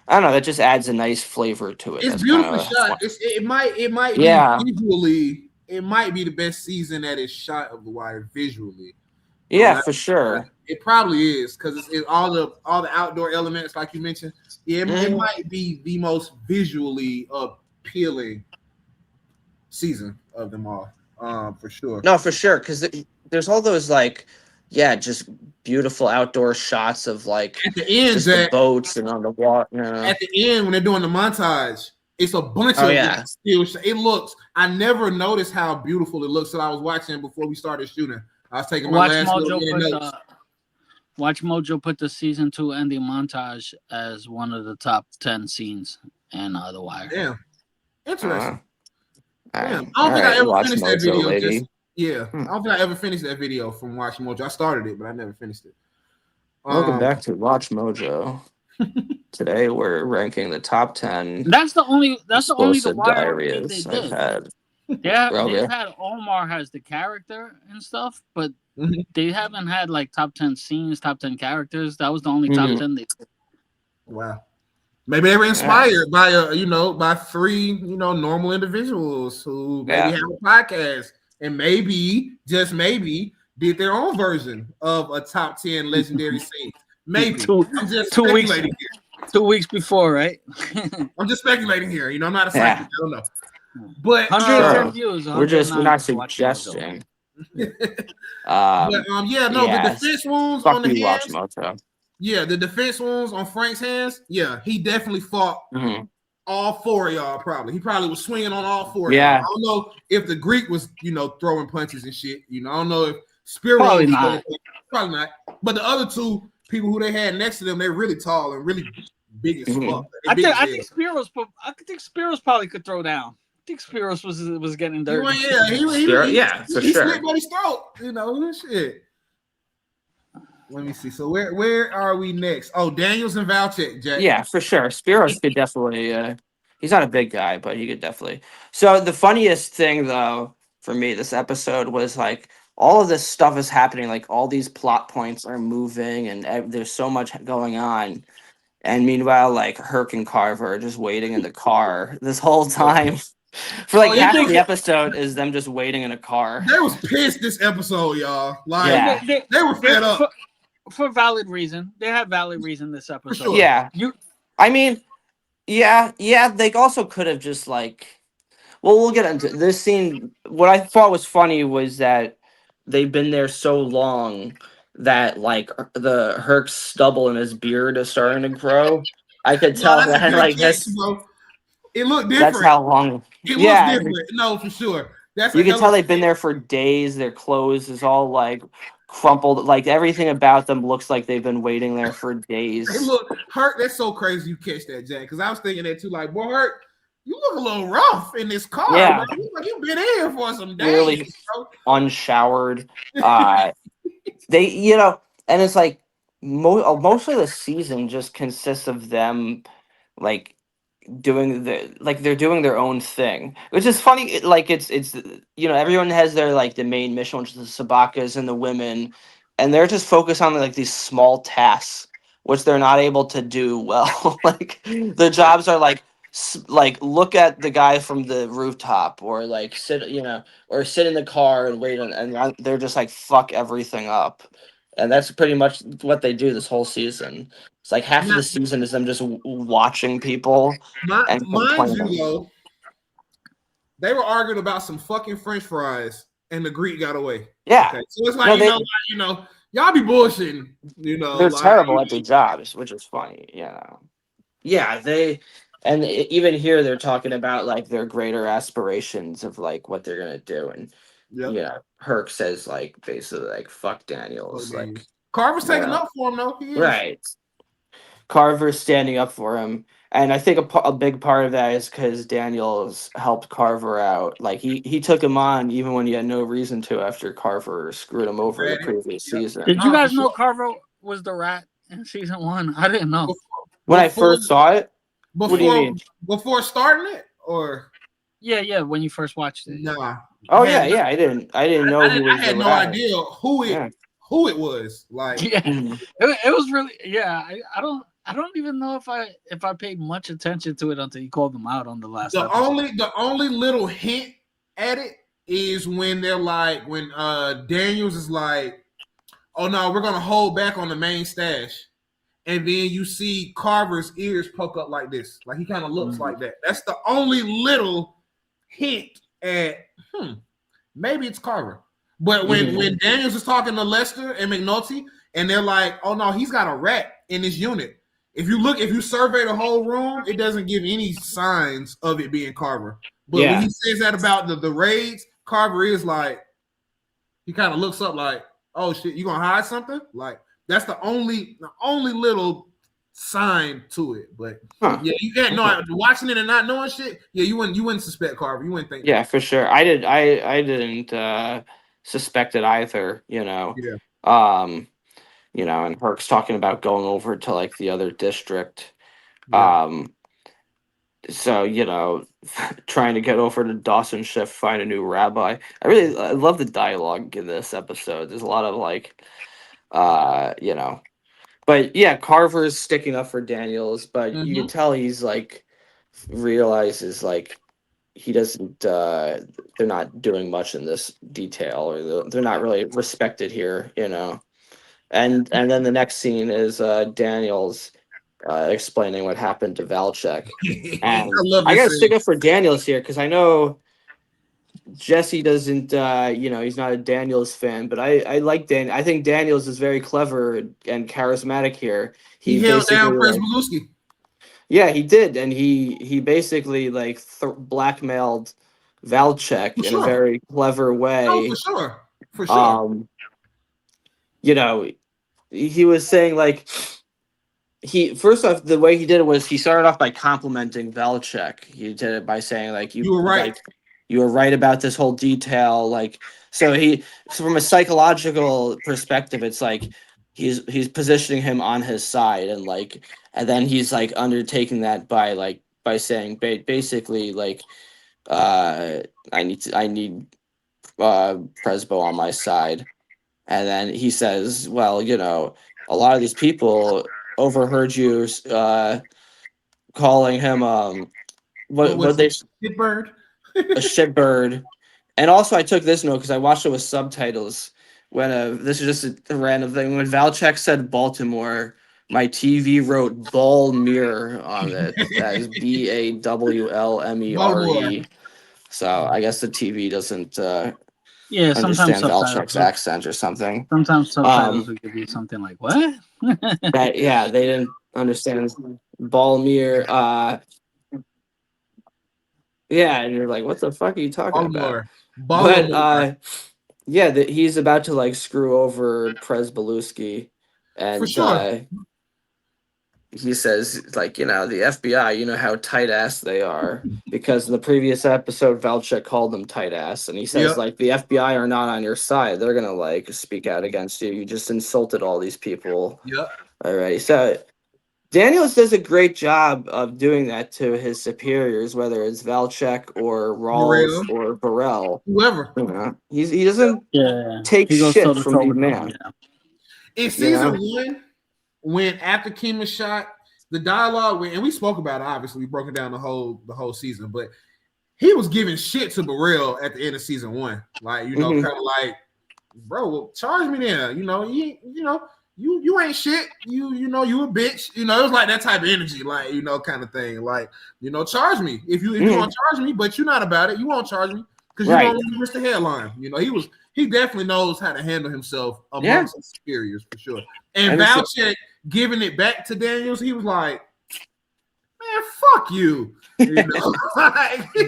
I don't know. That just adds a nice flavor to it. It's beautifully shot. It might be visually. It might be the best season that is shot of The Wire visually. Yeah, for sure. It probably is because it's all the outdoor elements, like you mentioned. Yeah, it might be the most visually appealing season of them all, for sure. No, for sure, because there's all those like. Yeah, just beautiful outdoor shots of like at the end, just the boats and on the water. At the end, when they're doing the montage, it's a bunch of still. It looks. I never noticed how beautiful it looks until I was watching before we started shooting. I was taking my last little notes. Watch Mojo put the season 2 ending montage as one of the top 10 scenes in The Wire. Damn, interesting. Damn. I don't think I ever finished that video. I don't think I ever finished that video from Watch Mojo. I started it, but I never finished it. Welcome back to Watch Mojo. Today we're ranking the top 10. That's the only The Wire diaries they did. I've had. They've had Omar has the character and stuff, but they haven't had like top 10 scenes, top 10 characters. That was the only top 10 they did. Wow. Maybe they were inspired by by 3 normal individuals who maybe have a podcast. And maybe, just maybe, did their own version of a top 10 legendary scene. Maybe. I'm just speculating here. 2 weeks before, right? I'm just speculating here. I'm not a psychic. I don't know. But 110 views, we're 109 not is watching Mojo. suggesting. The defense wounds fuck on the you, watch hands. Mojo. Yeah, the defense wounds on Frank's hands. Yeah, he definitely fought all four of y'all. Probably he probably was swinging on all four of y'all. I don't know if the Greek was throwing punches and shit. I don't know if Spiro probably not. Probably not. But the other two people who they had next to them, they're really tall and really big as fuck. I think Spiros probably could throw down. I think Spiros was getting dirty. He for sure. Slit Buddy's throat. Shit. Let me see. So where are we next? Oh, Daniels and Valchek, Jack. Yeah, for sure. Spiros could definitely. He's not a big guy, but he could definitely. So the funniest thing, though, for me, this episode was like all of this stuff is happening. Like all these plot points are moving, and there's so much going on. And meanwhile, like Herc and Carver are just waiting in the car this whole time. For like half the episode is them just waiting in a car. They was pissed this episode, y'all. Like they were fed up. For valid reason. They had valid reason this episode. For sure. Yeah. I mean, yeah, they also could have just like we'll get into this scene. What I thought was funny was that they've been there so long that like the Herc's stubble in his beard is starting to grow. I could tell that like this. It looked different. That's how long. It looks different. No, for sure. You can tell they've been there for days. Their clothes is all like crumpled. Like everything about them looks like they've been waiting there for days. Hey, look, Herc. That's so crazy. You catch that, Jack? Because I was thinking that too. Like, boy, Herc, you look a little rough in this car. Yeah, like you've been in here for some days. Really unshowered. They, and it's like mostly the season just consists of them, like they're doing their own thing, which is funny. Like it's everyone has their like the main mission, which is the Sobokas and the women, and they're just focused on like these small tasks which they're not able to do well. Like their jobs are like look at the guy from the rooftop, or like sit or sit in the car and wait, and they're just like fuck everything up. And that's pretty much what they do this whole season. It's like half of the season is them just watching people and complaining. They were arguing about some fucking French fries, and the Greek got away. Yeah. Okay. So it's like, y'all be bullshitting. They're terrible at their jobs, which is funny. Yeah, and even here they're talking about like their greater aspirations of like what they're gonna do, and Herc says like basically like fuck Daniels. Like Carver's taking up for him though. Right. Carver's standing up for him, and I think a big part of that is because Daniels helped Carver out. Like he took him on even when he had no reason to, after Carver screwed him over the previous season. Did you guys know Carver was the rat in season 1? I didn't know. When I first saw it? What do you mean? Before starting it, or yeah, when you first watched it. Nah. Oh yeah, I didn't know he was. I had no idea who it was. Like it was really I don't even know if I paid much attention to it until you called them out on the last episode. The only little hint at it is when they're like, when Daniels is like, oh no, we're gonna hold back on the main stash. And then you see Carver's ears poke up like this. Like he kind of looks like that. That's the only little hint at maybe it's Carver. But when Daniels is talking to Lester and McNulty, and they're like, oh no, he's got a rat in his unit. If you survey the whole room, it doesn't give any signs of it being Carver. But when he says that about the raids, Carver is like, he kind of looks up like, oh shit, you gonna hide something? Like that's the only little sign to it. But you can't know watching it and not knowing shit. Yeah, you wouldn't suspect Carver. You wouldn't think. Yeah, for sure. I didn't suspect it either. And Herc's talking about going over to like the other district. So, trying to get over to Dawson Shift, find a new rabbi. I love the dialogue in this episode. There's a lot of like, but yeah, Carver's sticking up for Daniels, but you can tell he's like, realizes like he doesn't, they're not doing much in this detail, or they're not really respected here, And then the next scene is Daniels explaining what happened to Valchek. I And love I this got to scene. stick up for Daniels here because I know Jesse doesn't, he's not a Daniels fan, but I like Dan. I think Daniels is very clever and charismatic here. He He held down basically like, Presbeluski. yeah, he did, and he basically like blackmailed Valchek For in a sure. very clever Oh, for way. sure. For sure. Um, you know, he was saying like he first off the way he did it was he started off by complimenting Valchek. He did it by saying like You were right. you were right about this whole detail. Like so from a psychological perspective, it's like he's positioning him on his side and then he's like undertaking that by saying basically like uh I need Presbo on my side. And then he says, well, a lot of these people overheard you calling him What what was it? they Pittsburgh? a shitbird. And also I took this note because I watched it with subtitles when this is just a random thing. When Valchek said Baltimore, my TV wrote Ball Mirror on it. That is Baltimore. BAWLMERE. So I guess the TV doesn't Yeah, sometimes understand subtitles. Valchek's accent or something. Sometimes subtitles will give you something like what? Yeah, they didn't understand Balmir. Yeah, and you're like, what the fuck are you talking about? Baltimore. But Baltimore. yeah, he's about to like screw over Presbeluski, For and sure. he says like, the FBI, how tight ass they are. Because in the previous episode, Valchek called them tight ass, and he says Yep. like the FBI are not on your side. They're gonna like speak out against you. You just insulted all these people Yep. already. So Daniels does a great job of doing that to his superiors, whether it's Valchek or Rawls Morel. or Burrell. Whoever. He doesn't Yeah, take he goes toe shit to from toe the with them. man. Yeah. In You season know? one, when after Kim was shot, the dialogue, and we spoke about it, obviously, we broke it down the whole season, but he was giving shit to Burrell at the end of season one. Like, kind of like, bro, well, charge me then. You ain't shit. You a bitch. It was like that type of energy, like, kind of thing. Like, charge me. If you want to charge me, but you're not about it, you won't charge me because you don't want to risk the headline. He definitely knows how to handle himself amongst his superiors for sure. And Valchek giving it back to Daniels, he was like, man, fuck you.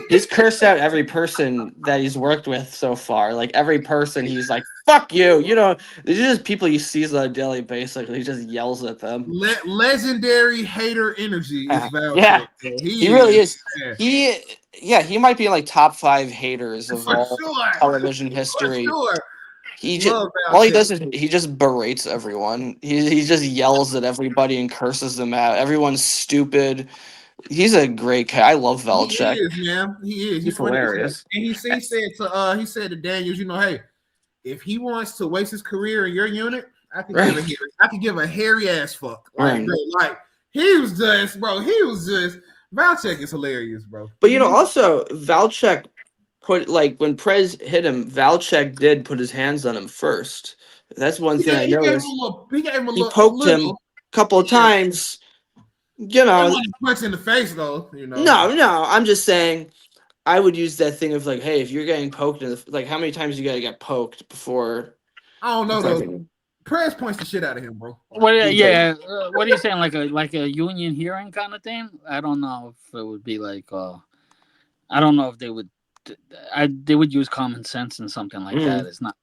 He's cursed out every person that he's worked with so far. Like every person, he's like, "Fuck you!" These are just people he sees on a daily basis. He just yells at them. Legendary hater energy is Valchek. Yeah, he really is. Yeah. He might be in like top 5 haters of For all sure. television history. For sure. All he does is he just berates everyone. He just yells at everybody and curses them out. Everyone's stupid. He's a great guy. I love Valchek. He is, man. He is. He's hilarious. And he said to Daniels, hey, if he wants to waste his career in your unit, I could give a hairy ass fuck. Like, bro, like he was just Valchek is hilarious, bro. But also Valchek put when Prez hit him, Valchek did put his hands on him first. That's one thing I noticed. He poked him a couple of times. Punch in the face though. No. I'm just saying. I would use that thing of like, hey, if you're getting poked in the how many times you gotta get poked before? I don't know though. Prez points the shit out of him, bro. What are you saying? Like a union hearing kind of thing? I don't know if it would be like. I don't know if they would. They would use common sense and something like that. It's not.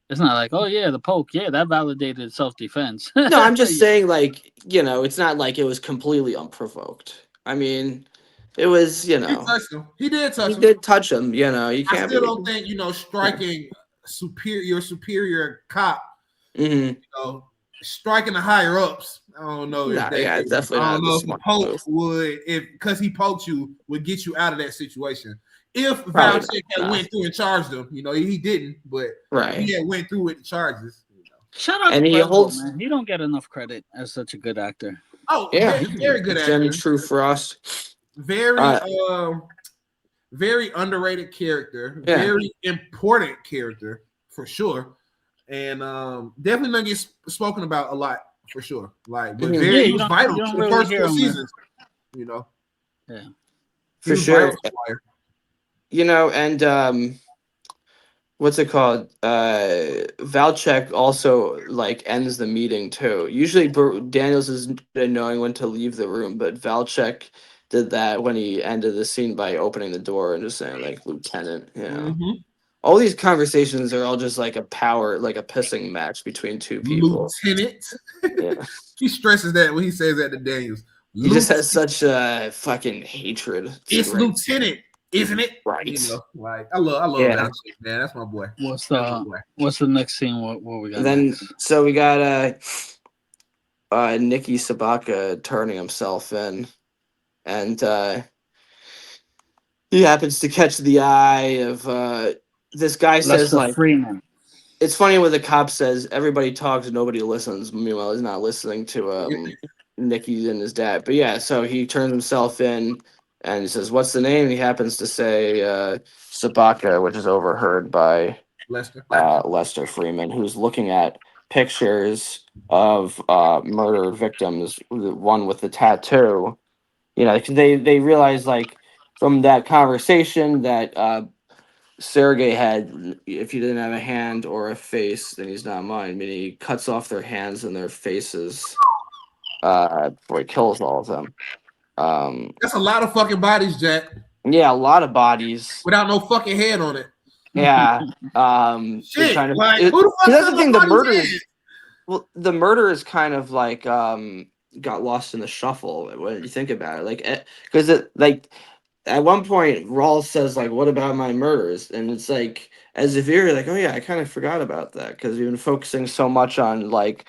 It's not like, oh yeah, the poke, yeah, that validated self-defense. No, I'm just saying, like, it's not like it was completely unprovoked. I mean, it was, He touched him. He did touch him. He did touch him. You can't. I still don't think striking superior cop. Striking the higher ups. I don't know if definitely. I don't know if the poke would, because he poked you, would get you out of that situation. If Valchek had went through and charged him, he didn't, but he had went through with the charges. Shout out to Presbo, man. He don't get enough credit as such a good actor. Oh, yeah, very good actor. Jimmy True Frost. Very underrated character. Yeah. Very important character for sure, and definitely not get spoken about a lot for sure. Like, but he was vital for the first 4 seasons. You know, for sure. And what's it called? Valchek also like ends the meeting too. Usually Daniels is knowing when to leave the room, but Valchek did that when he ended the scene by opening the door and just saying like Lieutenant. All these conversations are all just like a pissing match between two people. Lieutenant. He stresses that when he says that to Daniels. He just has such fucking hatred. It's Lieutenant, isn't it? Right. You know, like I love that shit, man. That's my boy. What's the next scene? What we got? Then next? So we got Nikki Sobotka turning himself in, and he happens to catch the eye of this guy. Says like Freeman. It's funny when the cop says everybody talks and nobody listens. Meanwhile, he's not listening to Nikki and his dad. But yeah, so he turns himself in and he says, "What's the name?" And he happens to say Sobotka, which is overheard by Lester Freeman, who's looking at pictures of murder victims. The one with the tattoo. You know, they realize like from that conversation that. Sergei had, if you didn't have a hand or a face, then he's not mine. Meaning he cuts off their hands and their faces before he kills all of them. That's a lot of fucking bodies, Jack. Yeah, a lot of bodies without no fucking head on it. Yeah. Shit, kind of, like, who the fuck that's the thing. The murder is? is, well, the murder is kind of like got lost in the shuffle when you think about it. Like, because like. At one point, Rawls says, like, what about my murders? And it's like, as if you're like, oh, yeah, I kind of forgot about that because we've been focusing so much on, like,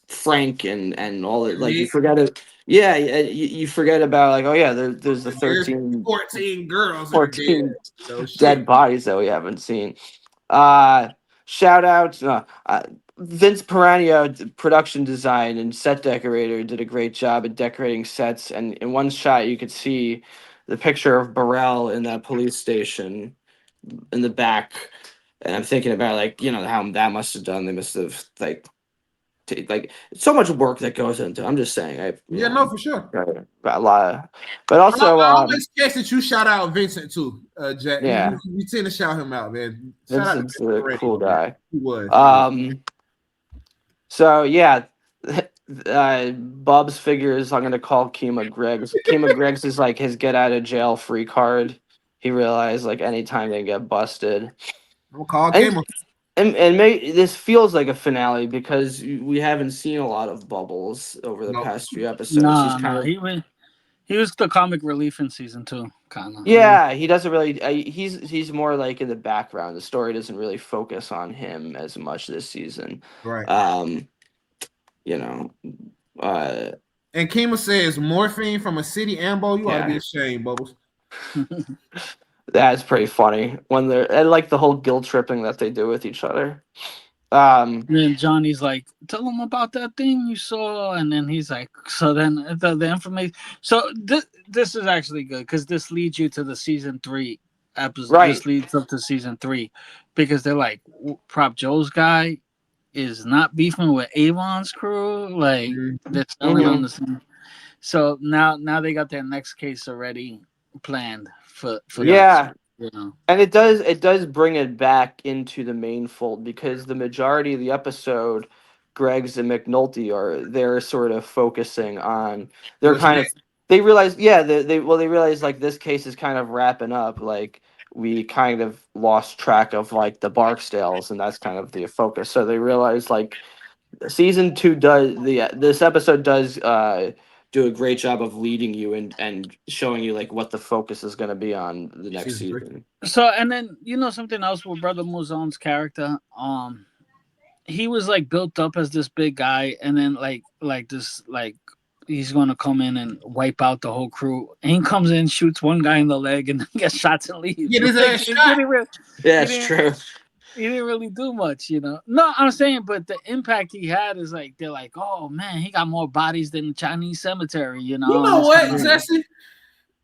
Frank and all that. Like, you forget it. Yeah, you forget about, like, oh, yeah, there's the 14 girls 14 dead bodies that we haven't seen. Shout out Vince Peranio, production design and set decorator, did a great job at decorating sets. And in one shot, you could see the picture of Burrell in that police station in the back. And I'm thinking about, like, you know, how that must have done. They must have like so much work that goes into. I'm just saying. No, for sure. A lot of, but also I always guess that you shout out Vincent too, Jack. Yeah, you tend to shout him out, man. Vincent's a cool guy. He was. So yeah, Bubs figures I'm gonna call Kima Greggs. Kima Greggs is like his get out of jail free card. He realized like anytime they get busted. I'll call Kima. And this feels like a finale because we haven't seen a lot of Bubbles over the past few episodes. He was the comic relief in season 2, kind of. Yeah, he doesn't really. He's more like in the background. The story doesn't really focus on him as much this season. Right. You know. And Kima says morphine from a city ambo. You ought to be ashamed, Bubbles. That's pretty funny when they're and like the whole guilt tripping that they do with each other. And then Johnny's like, tell him about that thing you saw, and then he's like, so then the information. So this is actually good because this leads you to the season 3 episode. Right. This leads up to season 3 because they're like, Prop Joe's guy is not beefing with Avon's crew. Like they're selling on the same. So now they got their next case already planned for yeah. You know. And it does bring it back into the main fold because the majority of the episode, Greggs and McNulty they're sort of focusing on they realize they realize like this case is kind of wrapping up, like we kind of lost track of like the Barksdales and that's kind of the focus. So they realize like season 2 this episode does do a great job of leading you and showing you like what the focus is going to be on the next season. So, and then something else with Brother Muzon's character, he was like built up as this big guy, and then like this like he's going to come in and wipe out the whole crew. And he comes in, shoots one guy in the leg, and then gets shots and leaves. Get his ass shot. Yeah, it's true. He didn't really do much, No, I'm saying, but the impact he had is like they're like, oh man, he got more bodies than the Chinese cemetery, You know what, Jesse?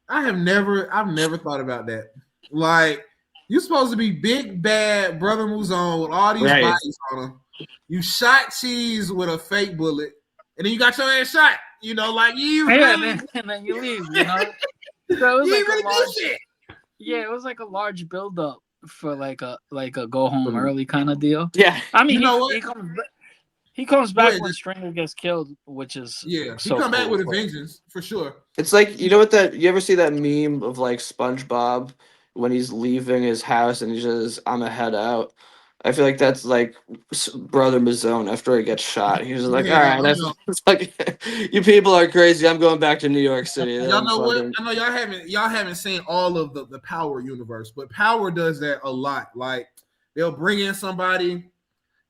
I've never thought about that. Like, you're supposed to be big bad Brother Muzon with all these bodies on him. You shot Cheese with a fake bullet, and then you got your ass shot. Like you really, and then you leave. So it was like a large. Yeah, it was like a large build up for like a go home early kind of deal. Yeah, I mean, he comes back when Stringer gets killed, which is he so come back cool. with a vengeance for sure. it's like you ever see that meme of like SpongeBob when he's leaving his house and he says, "I'm a head out." I feel like that's like Brother Mazone after he gets shot. He was like, "All right, that's it's like you people are crazy. I'm going back to New York City." Y'all know what? I know y'all haven't seen all of the Power universe, but Power does that a lot. Like they'll bring in somebody,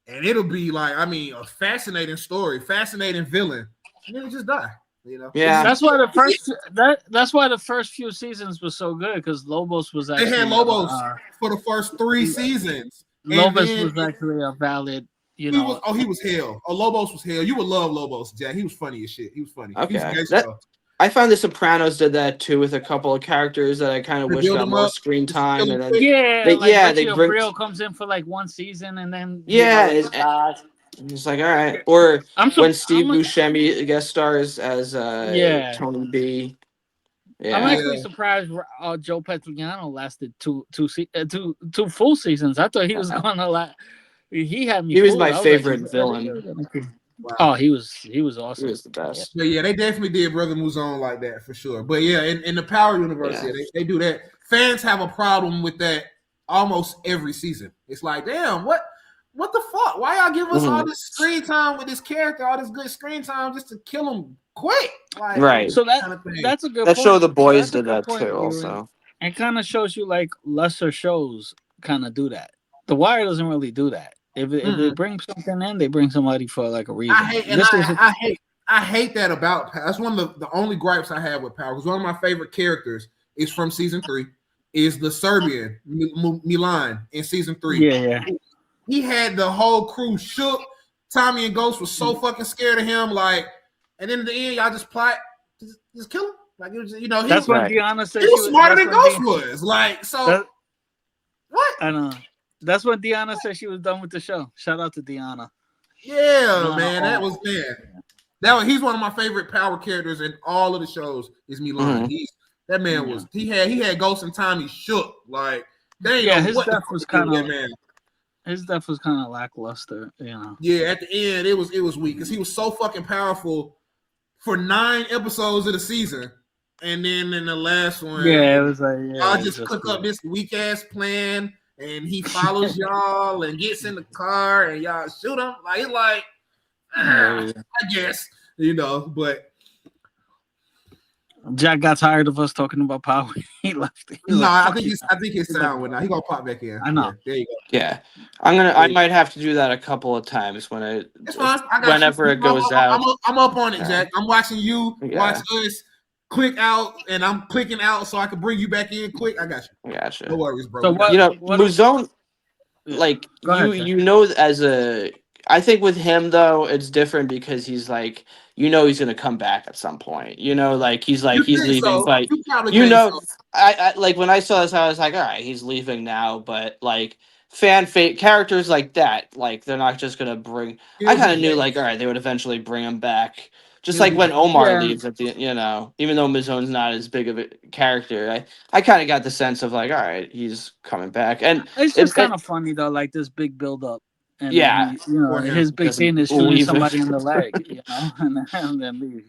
and it'll be like, a fascinating story, fascinating villain, and then it just die. Yeah, that's why the first few seasons was so good because Lobos was actually they had Lobos for the first 3 seasons. Lobos was actually a valid. He was hell. Lobos was hell. You would love Lobos, Jack. He was funny as shit. He was funny. Okay. I found The Sopranos did that too with a couple of characters that I kind of wish got more screen time, and then they bring Real comes in for like 1 season and then it's like all right. Or when Steve Buscemi guest stars as Tony B. Yeah. I'm actually surprised Joe Petrignano lasted two full seasons. I thought he was gonna last. He had me. He was my favorite villain. Wow. Oh, he was awesome. He was the best. But yeah, they definitely did Brother Muzon like that for sure. But yeah, in the Power universe, they do that. Fans have a problem with that almost every season. It's like, damn, what the fuck? Why y'all give us all this screen time with this character, all this good screen time just to kill him quick? Like, right. So that's a good that point. show The Boys did that too. Also, it kind of shows you like lesser shows kind of do that. The Wire doesn't really do that. If they bring something in, they bring somebody for like a reason. I hate that about Power. That's one of the only gripes I have with Power. Because one of my favorite characters is from season 3, is the Serbian Milan in season 3. Yeah. He had the whole crew shook. Tommy and Ghost was so fucking scared of him. Like, and then in the end, y'all just plot just kill him. Like it was, that's what Deanna said. He was smarter than Ghost was. Like, so what? I know. That's when Deanna said she was done with the show. Shout out to Deanna. Yeah, man. He's one of my favorite Power characters in all of the shows is Milan. That man was he had Ghost and Tommy shook. Like his death was kind of lackluster, Yeah, at the end it was weak because he was so fucking powerful for 9 episodes of the season. And then in the last one, it was like y'all just cook up this weak ass plan. And he follows y'all and gets in the car and y'all shoot him. Like it's like, I guess, but Jack got tired of us talking about Power. He left. I think his sound went out. He gonna pop back in. I know. There you go. Yeah, I might have to do that a couple of times it's fine. Whenever it goes out. I'm up on it, Jack. I'm watching you watch us click out, and I'm clicking out so I can bring you back in quick. I got you. Gotcha. No worries, bro. So Muzone, like ahead, I think with him though, it's different because he's like, he's gonna come back at some point. Like he's leaving, but I like when I saw this, I was like, all right, he's leaving now, but like characters like that, like they're not just gonna bring. I kind of knew like, all right, they would eventually bring him back. Just like when Omar leaves at the, even though Mizone's not as big of a character, I kind of got the sense of like, all right, he's coming back, and it's just kind of funny though, like this big build up, and his big thing is shooting somebody in the leg, and then leave,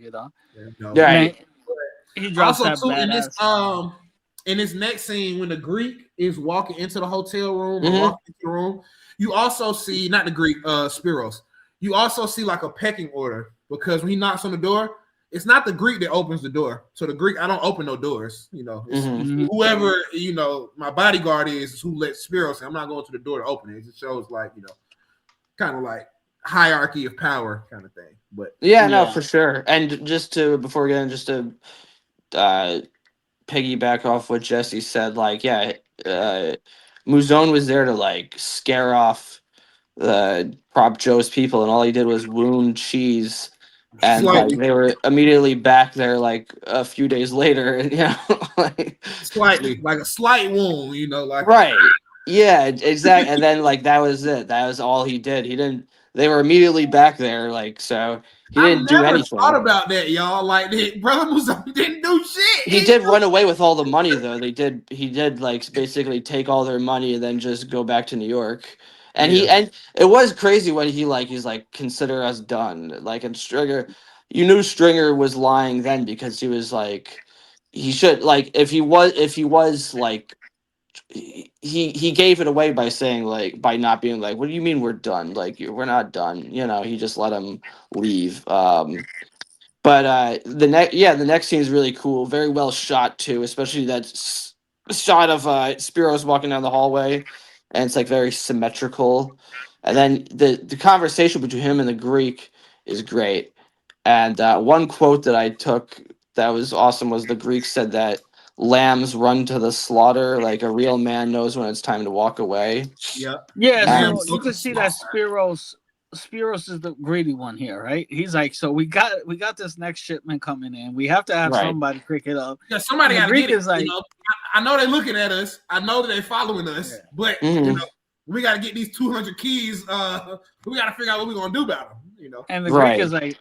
Right. He drops also that in this next scene when the Greek is walking into the hotel room, or walking into the room, you also see not the Greek, Spiros. You also see like a pecking order. Because when he knocks on the door, it's not the Greek that opens the door. So the Greek, I don't open no doors. It's whoever my bodyguard is who lets Spiros in. I'm not going to the door to open it. It just shows like kind of like hierarchy of power kind of thing. But no, for sure. And before we get in, just to piggyback off what Jesse said, like Muzone was there to like scare off Prop Joe's people, and all he did was wound Cheese, and like, they were immediately back there like a few days later, and like slightly, like a slight wound, like right, yeah, exactly. And then like that was it. That was all he did. He didn't. they were immediately back there. Like, so he I didn't do never thought anything. about that, y'all. Like, Brother Musashi didn't do shit. He did run away with all the money, though. He did like basically take all their money and then just go back to New York. And Yeah. and it was crazy when he's like, consider us done. Like, and Stringer, you knew Stringer was lying then because he was like, he should like if he was like he gave it away by saying like by not being like, what do you mean we're done? Like, we're not done. He just let him leave. But the next scene is really cool. Very well shot too, especially that shot of Spiros walking down the hallway, and it's like very symmetrical. And then the conversation between him and the Greek is great. And one quote that I took that was awesome was the Greek said that lambs run to the slaughter like a real man knows when it's time to walk away. Yep. Yeah, And so you can see that Spiros is the greedy one here, right? He's like, so we got this next shipment coming in. We have to have right. somebody pick it up. Yeah, somebody And the got to Greek get it. is like, I know they're looking at us. I know that they're following us, but we got to get these 200 keys. We got to figure out what we're gonna do about them. And the Greek is like,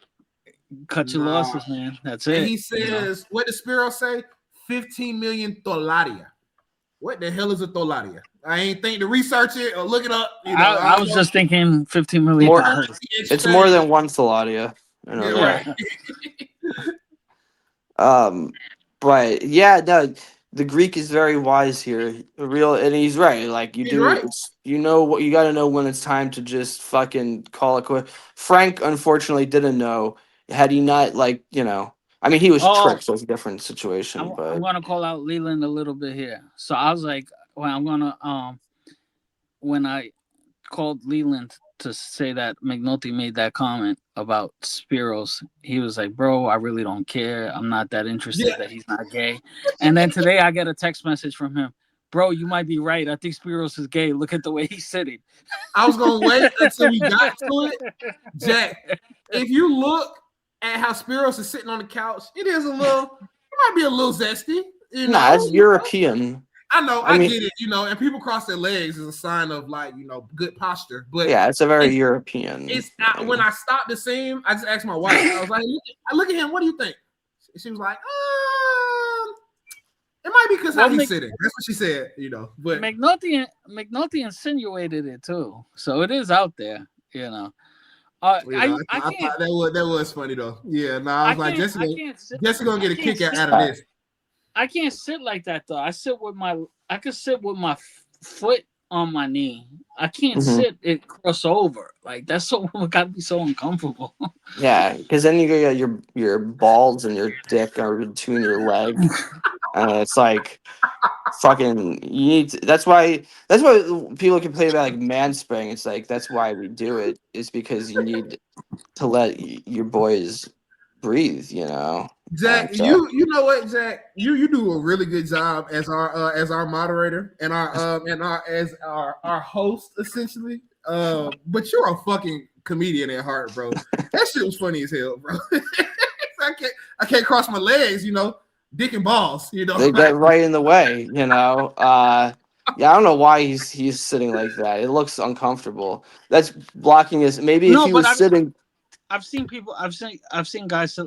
cut your losses, man. That's it. And he says, what does Spiro say? 15 million dolaria. What the hell is a dolaria? I ain't think to research it or look it up. I was just thinking 15 million. It's more than one Thaladia. Yeah, right. But yeah, no, the Greek is very wise here. And he's right. Like, what you got to know when it's time to just fucking call it quit. Frank unfortunately didn't know. Had he not, I mean, he was tricked, so it's a different situation. I'm gonna call out Leland a little bit here. So I was like, well, I'm gonna when I called Leland to say that McNulty made that comment about Spiros, he was like, bro, I really don't care. I'm not that interested that he's not gay. And then today I get a text message from him. Bro, you might be right. I think Spiros is gay. Look at the way he's sitting. I was going to wait until we got to it. Jack, if you look at how Spiros is sitting on the couch, it might be a little zesty. Nah, it's European. I know, I get it, and people cross their legs is a sign of good posture. But yeah, it's a very European. When I stopped to see him, I just asked my wife. I was like, look at him. What do you think? She was like, it might be because how he's sitting. That's what she said. But McNulty insinuated it too, so it is out there. I thought that was funny though. Yeah, I was like, Jesse gonna get a kick out of this. I can't sit like that though. I can sit with my foot on my knee. I can't sit it cross over. Like, that's gotta be so uncomfortable. Yeah, because then you got your balls and your dick are between your legs. And it's like fucking you need to, that's why people complain about like manspreading. It's like that's why we do it, is because you need to let your boys breathe, Zach, you know what, Zach? You do a really good job as our moderator and our host essentially. But you're a fucking comedian at heart, bro. That shit was funny as hell, bro. I can't cross my legs, dick and balls, They get right in the way, I don't know why he's sitting like that. It looks uncomfortable. That's blocking his. Maybe if he was sitting. I've seen people. I've seen guys.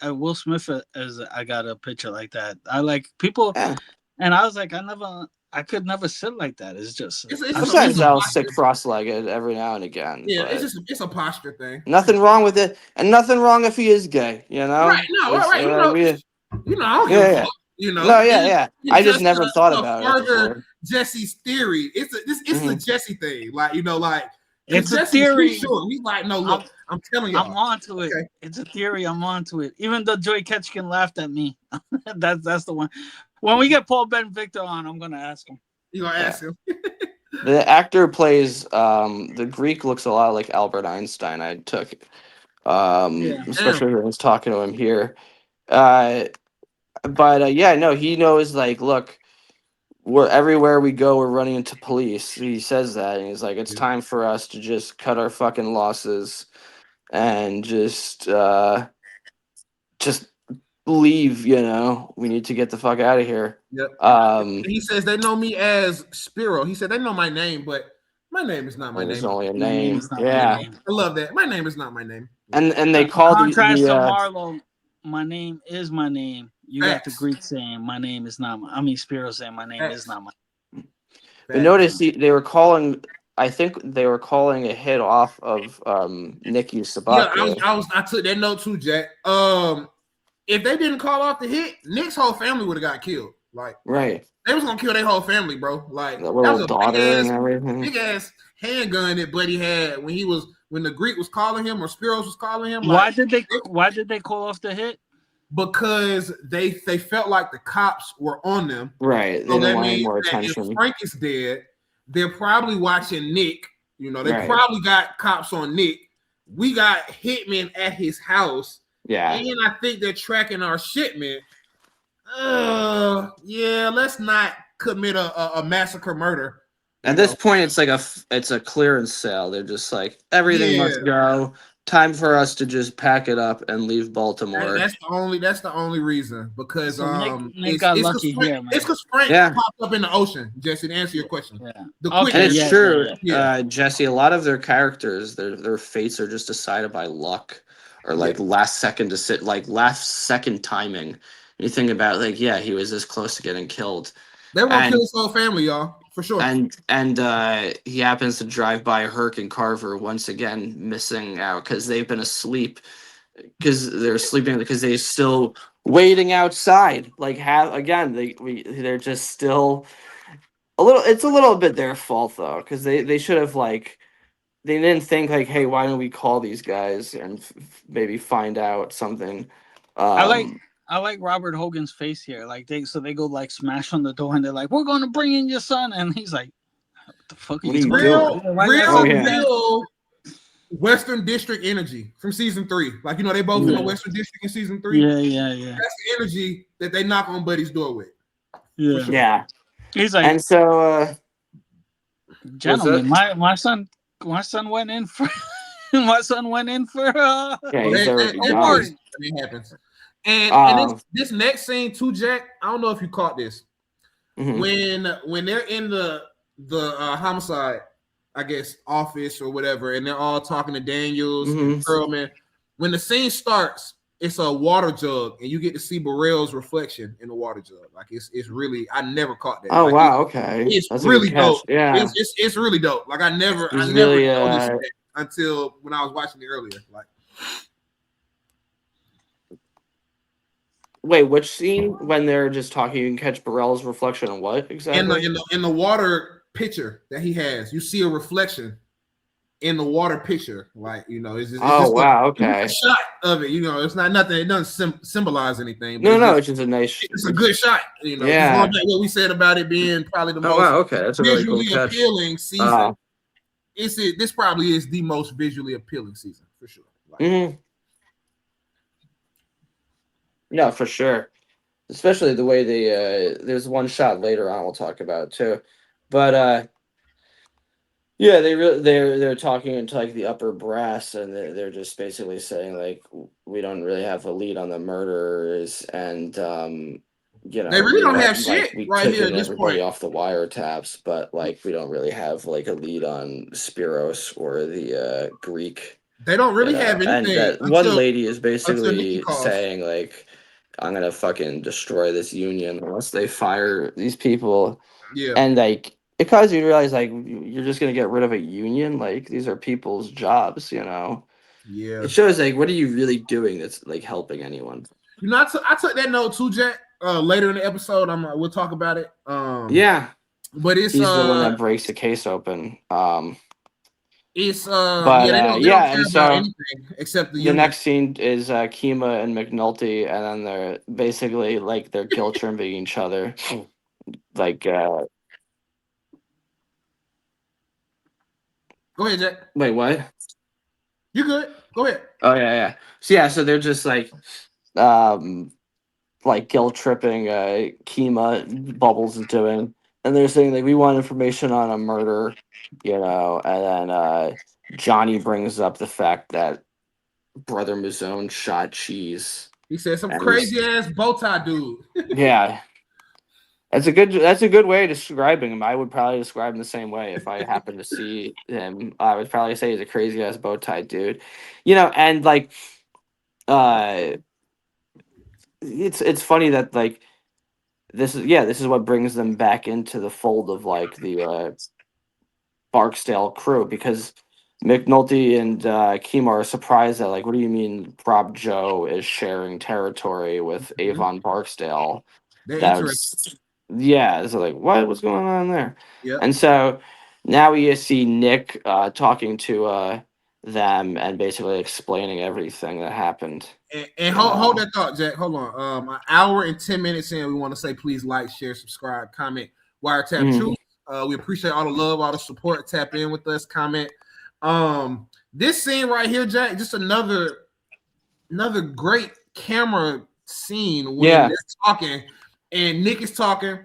Will Smith as I got a picture like that. I like people, and I was like, I could never sit like that. It's just. Sometimes I'll sit cross-legged every now and again. Yeah, it's a posture thing. Nothing wrong with it, and nothing wrong if he is gay. Right? No, right. I don't give a fuck. No, yeah. I just never thought about it before. Jesse's theory. It's a Jesse thing. It's a theory. He's like, no, look, I'm telling you, I'm onto it. Okay. It's a theory. I'm onto it. Even though Joey Ketchkin laughed at me, that's the one. When we get Paul Ben Victor on, I'm gonna ask him. You gonna ask him? The actor plays the Greek looks a lot like Albert Einstein. I took, especially when I was talking to him here. He knows. Like, look, we're everywhere we go, we're running into police. He says that, and he's like, it's time for us to just cut our fucking losses and just leave. We need to get the fuck out of here. Yep. He says they know me as Spiro. He said they know my name, but My name is not my It's name. only a My name name. is not my Yeah. name. I love that. My name is not my name. And they call Contrast to the Marlo, my name is my name. You got the Facts. Greek saying my name is not my. I mean Spiro saying my name is Facts. not my. but Facts. notice they were calling. I think they were calling a hit off of Nikki Yeah, Sobotka. I took that note too, Jack. If they didn't call off the hit, Nick's whole family would have got killed. Like, Right. they was gonna kill their whole family, bro. Like, The that little was a daughter and everything. big ass handgun that Buddy had when the Greek was calling him or Spiros was calling him. Why Like, did they call off the hit? because they felt like the cops were on them. Right. They So didn't that want any means more that if attention. Frank is dead, they're probably watching Nick. You know, they Right. probably got cops on Nick. We got hitmen at his house. Yeah. And I think they're tracking our shipment. Yeah, let's not commit a massacre murder. At this point, it's a clearance sale. They're just like, everything must go. Time for us to just pack it up and leave Baltimore. That's the only reason, because So Nick got lucky here, man. It's because Frank popped up in the ocean. Jesse, to answer your question, and it's true, Jesse. A lot of their characters, their fates are just decided by luck or like last second timing. You think about he was this close to getting killed. They were gonna kill his whole family, y'all, for sure. And he happens to drive by Herc and Carver once again, missing out because they've been asleep, because they're sleeping because they're still waiting outside. They're just still a little. It's a little bit their fault though, because they should have they didn't think hey, why don't we call these guys and maybe find out something. I like Robert Hogan's face here. Like they go smash on the door and they're like, "We're going to bring in your son," and he's like, "What the fuck are you doing?" Real Western District energy from season 3. Like, they both in the Western District in season 3. Yeah. That's the energy that they knock on Buddy's door with. Yeah. Sure. Yeah. He's like, and so gentlemen, my son went in for my son went in for it happens. And this next scene too, Jack, I don't know if you caught this. Mm-hmm. When they're in the homicide, I guess, office or whatever, and they're all talking to Daniels and Perlman, when the scene starts, it's a water jug, and you get to see Burrell's reflection in the water jug. Like, it's really, I never caught that. Oh, like, wow, okay. It's That's really dope. Yeah. It's really dope. Like, I never really, noticed that until when I was watching it earlier. Like, wait, which scene? When they're just talking, you can catch Burrell's reflection on what exactly? In the water pitcher that he has, you see a reflection in the water pitcher. Like, it's just a shot of it. It's not nothing. It doesn't symbolize anything. But it's just a nice. It's a good shot. Going back what we said about it being probably the most That's visually really cool appealing season. This probably is the most visually appealing season for sure. Like, yeah, for sure. Especially the way there's one shot later on we'll talk about too, but they're talking into the upper brass, and they're just basically saying we don't really have a lead on the murderers, and they really don't have shit right here at this point. Off the wiretaps, but we don't really have a lead on Spiros or the Greek. They don't really have anything. And one lady is basically saying I'm gonna fucking destroy this union unless they fire these people. Yeah. And it causes you to realize you're just gonna get rid of a union. These are people's jobs, Yeah. It shows what are you really doing that's helping anyone? I took that note too, Jack. Later in the episode, we'll talk about it. Yeah. But it's he's the one that breaks the case open. It's they don't care about anything except the next scene is Kima and McNulty, and then they're basically they're guilt tripping each other. Go ahead, Jack. Wait, what? You good? Go ahead. Oh yeah. So they're just guilt tripping Kima, Bubbles is doing. And they're saying we want information on a murder, and then Johnny brings up the fact that Brother Mazone shot Cheese. He said some crazy ass bow tie dude. Yeah. That's a good way of describing him. I would probably describe him the same way if I happened to see him. I would probably say he's a crazy ass bow tie dude. And like uh it's funny that like this is what brings them back into the fold of like the Barksdale crew, because McNulty and Kima are surprised that, like, what do you mean Prop Joe is sharing territory with Mhm. Avon Barksdale? They're That interested. was, yeah, so like, what's going on there? Yep. And so now we see Nick talking to them and basically explaining everything that happened. And hold that thought, Jack. Hold on. An hour and 10 minutes in, we want to say please like, share, subscribe, comment, Wiretapped Mhm. Truths. We appreciate all the love, all the support. Tap in with us, comment. This scene right here, Jack, just another great camera scene when Yeah. they're talking and Nick is talking,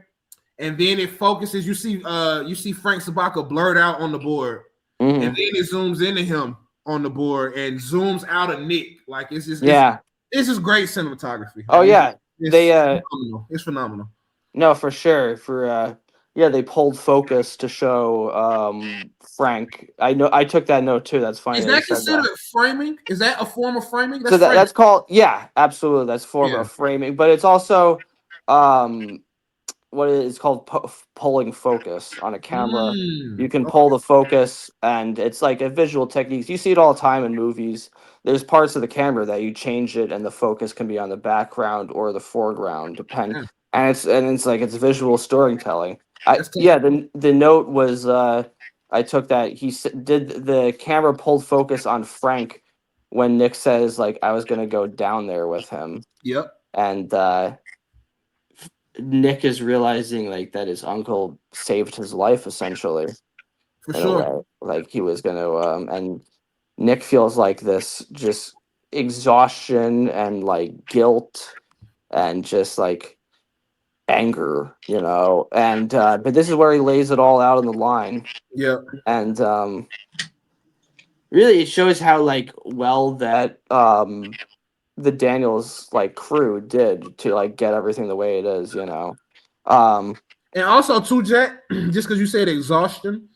and then it focuses. You see Frank Sobotka blurred out on the board, and Mhm. then it zooms into him on the board and zooms out of Nick. Like Yeah. it's just great cinematography. Oh Like yeah. it's They phenomenal. It's phenomenal. No, for sure. Yeah, they pulled focus to show Frank. I took that note too. That's funny Is that you that said that. considered framing? Is that a form of framing? That's So framing. that's called, yeah, absolutely. That's form Yeah. of framing, but it's also um what it is called pulling focus on a camera. You can pull Okay. the focus, and it's like a visual technique. You see it all the time in movies. There's parts of the camera that you change it, and the focus can be on the background or the foreground, depend. Yeah. And it's like it's visual storytelling. I That's tough. Yeah, the note was I took that did the camera pulled focus on Frank when Nick says like I was gonna go down there with him, Yep. and Nick is realizing like that his uncle saved his life essentially For in a sure. way. Like he was gonna and Nick feels like this just exhaustion and like guilt and just like anger, and but this is where he lays it all out on the line. Yep. And really it shows how like well that the Daniels like crew did to like get everything the way it is. Um And also too, Jack, just because you said exhaustion,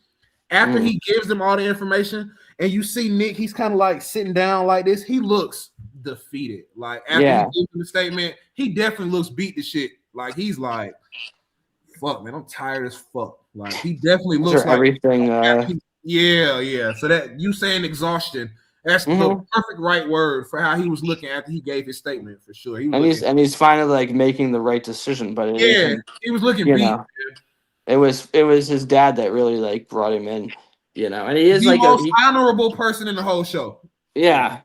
after mm, he gives them all the information, and you see Nick, he's kind of like sitting down like this. He looks defeated. Like after he yeah. gives them the statement, he definitely looks beat to shit. Like he's like, "Fuck, man, I'm tired as fuck." Like he definitely After looks like, everything yeah, yeah. So that you saying exhaustion, that's the mhm. perfect right word for how he was looking after he gave his statement for sure. He was and looking, he's finally like making the right decision, but it yeah, isn't, he was looking you beat. know it was his dad that really like brought him in, and he is The like most honorable person in the whole show, yeah.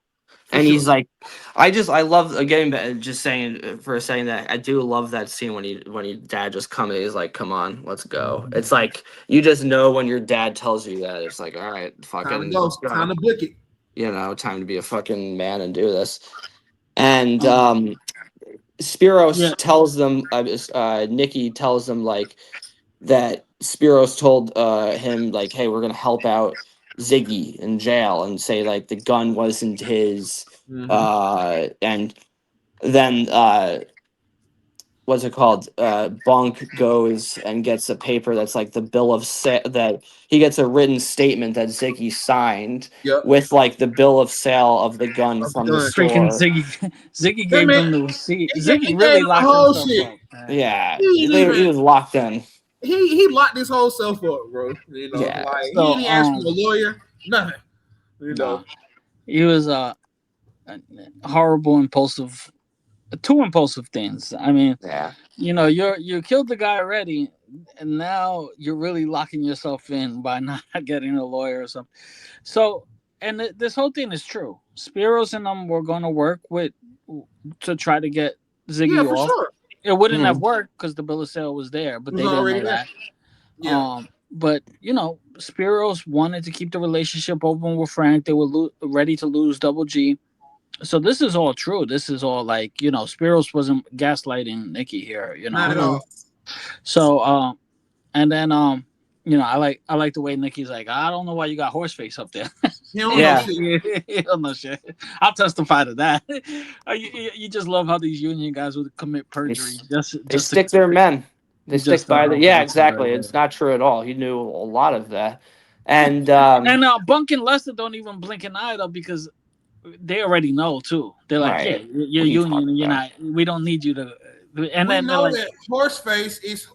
for And sure. he's like, I love again, just saying for a second that I do love that scene when he dad just comes, he's like, come on, let's go. Mhm. It's like you just know when your dad tells you that, it's like, all right, Time to fucking let's go. Time go. to book it. Time to be a fucking man and do this. And Yeah. Spiros tells them, Nikki tells them like that Spiros told him like, hey, we're gonna help out Ziggy in jail and say like the gun wasn't his, Mm-hmm. and then what's it called? Bunk goes and gets a paper that's like the bill of sale, that he gets a written statement that Ziggy signed Yep. with like the bill of sale of the gun I'm from the done. Freaking store. Ziggy That gave man, them the receipt. he Ziggy gave really him the locked whole himself shit. up, man. Yeah, He ain't he even was locked in. he locked his whole self up, bro. Yeah. Like he So ain't asked for a lawyer, nothing. You know. no, he was a horrible, impulsive, two impulsive things. I mean, Yeah. you killed the guy already, and now you're really locking yourself in by not getting a lawyer or something. So, and this whole thing is true. Spiros and them were going to work with to try to get Yeah, Ziggy for off. sure. It wouldn't have Mhm. worked because the bill of sale was there, It but was they didn't already know there. that. Yeah. But Spiros wanted to keep the relationship open with Frank. They were ready to lose Double G. So this is all true. This is all like Spiros wasn't gaslighting Nikki here. Not at all. Mhm. So and then I like the way Nikki's like, I don't know why you got horse face up there. He don't know Yeah. shit. You don't know shit. I'll testify to that. You just love how these union guys would commit They, perjury s- just they just to stick their men. They stick by the exactly. It's not true at all. He knew a lot of that, and Bunk and Lester don't even blink an eye though because they already know too. They're like, right. yeah, you're union, you're not. We don't need you to. And we then know like, that Horseface is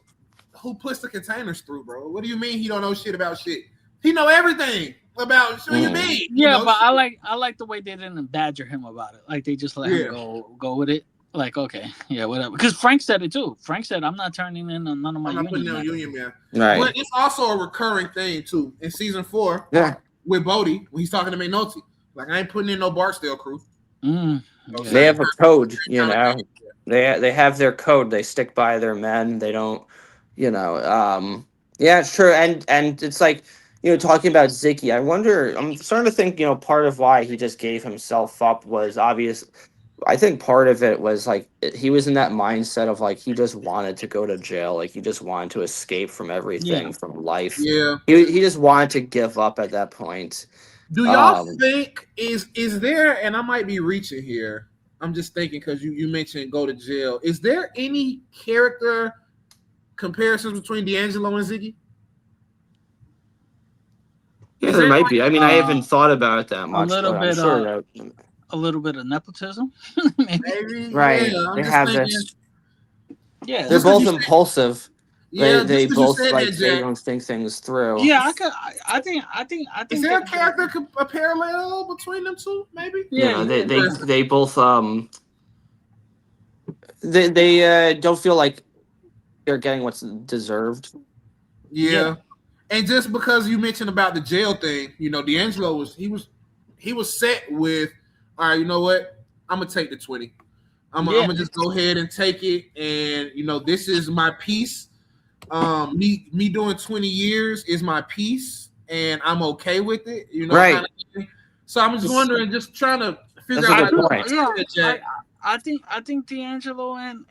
who puts the containers through, bro. What do you mean he don't know shit about shit? He know everything about. What you mean? Yeah, but shit. I like the way they didn't badger him about it. Like they just let him go with it. Like, okay, yeah, whatever. Because Frank said it too. Frank said, "I'm not turning in on none of my union." I'm not putting in union man. Right. But it's also a recurring thing too in season 4. Yeah. With Bodie when he's talking to McNulty. Like I ain't putting in no Barksdale crew. They have a code, you know. They have their code. They stick by their men. They don't, you know. Yeah, it's true. And it's like, you know, talking about Ziggy. I wonder. I'm starting to think, you know, part of why he just gave himself up was obvious. I think part of it was like he was in that mindset of like he just wanted to go to jail, like he just wanted to escape from everything, from life. Yeah, he just wanted to give up at that point. Do y'all think is there? And I might be reaching here. I'm just thinking because you mentioned go to jail. Is there any character comparisons between D'Angelo and Ziggy? Yeah, there might be. I mean, I haven't thought about it that much, but I'm sure that a little bit of nepotism, maybe. Right. Yeah, they have thinking, this. Yeah, they're both impulsive. Yeah, they both like they don't think things through. Yeah, I think. Is there a character a parallel between them two? Maybe. Yeah, they both they don't feel like they're getting what's deserved. Yeah. And just because you mentioned about the jail thing, you know, D'Angelo was set with, all right, you know what? I'm gonna take the 20. I'm gonna just go ahead and take it, and you know, this is my piece. Me doing 20 years is my piece, and I'm okay with it. You know, right? Kind of so I'm just wondering, just trying to figure out. I think D'Angelo and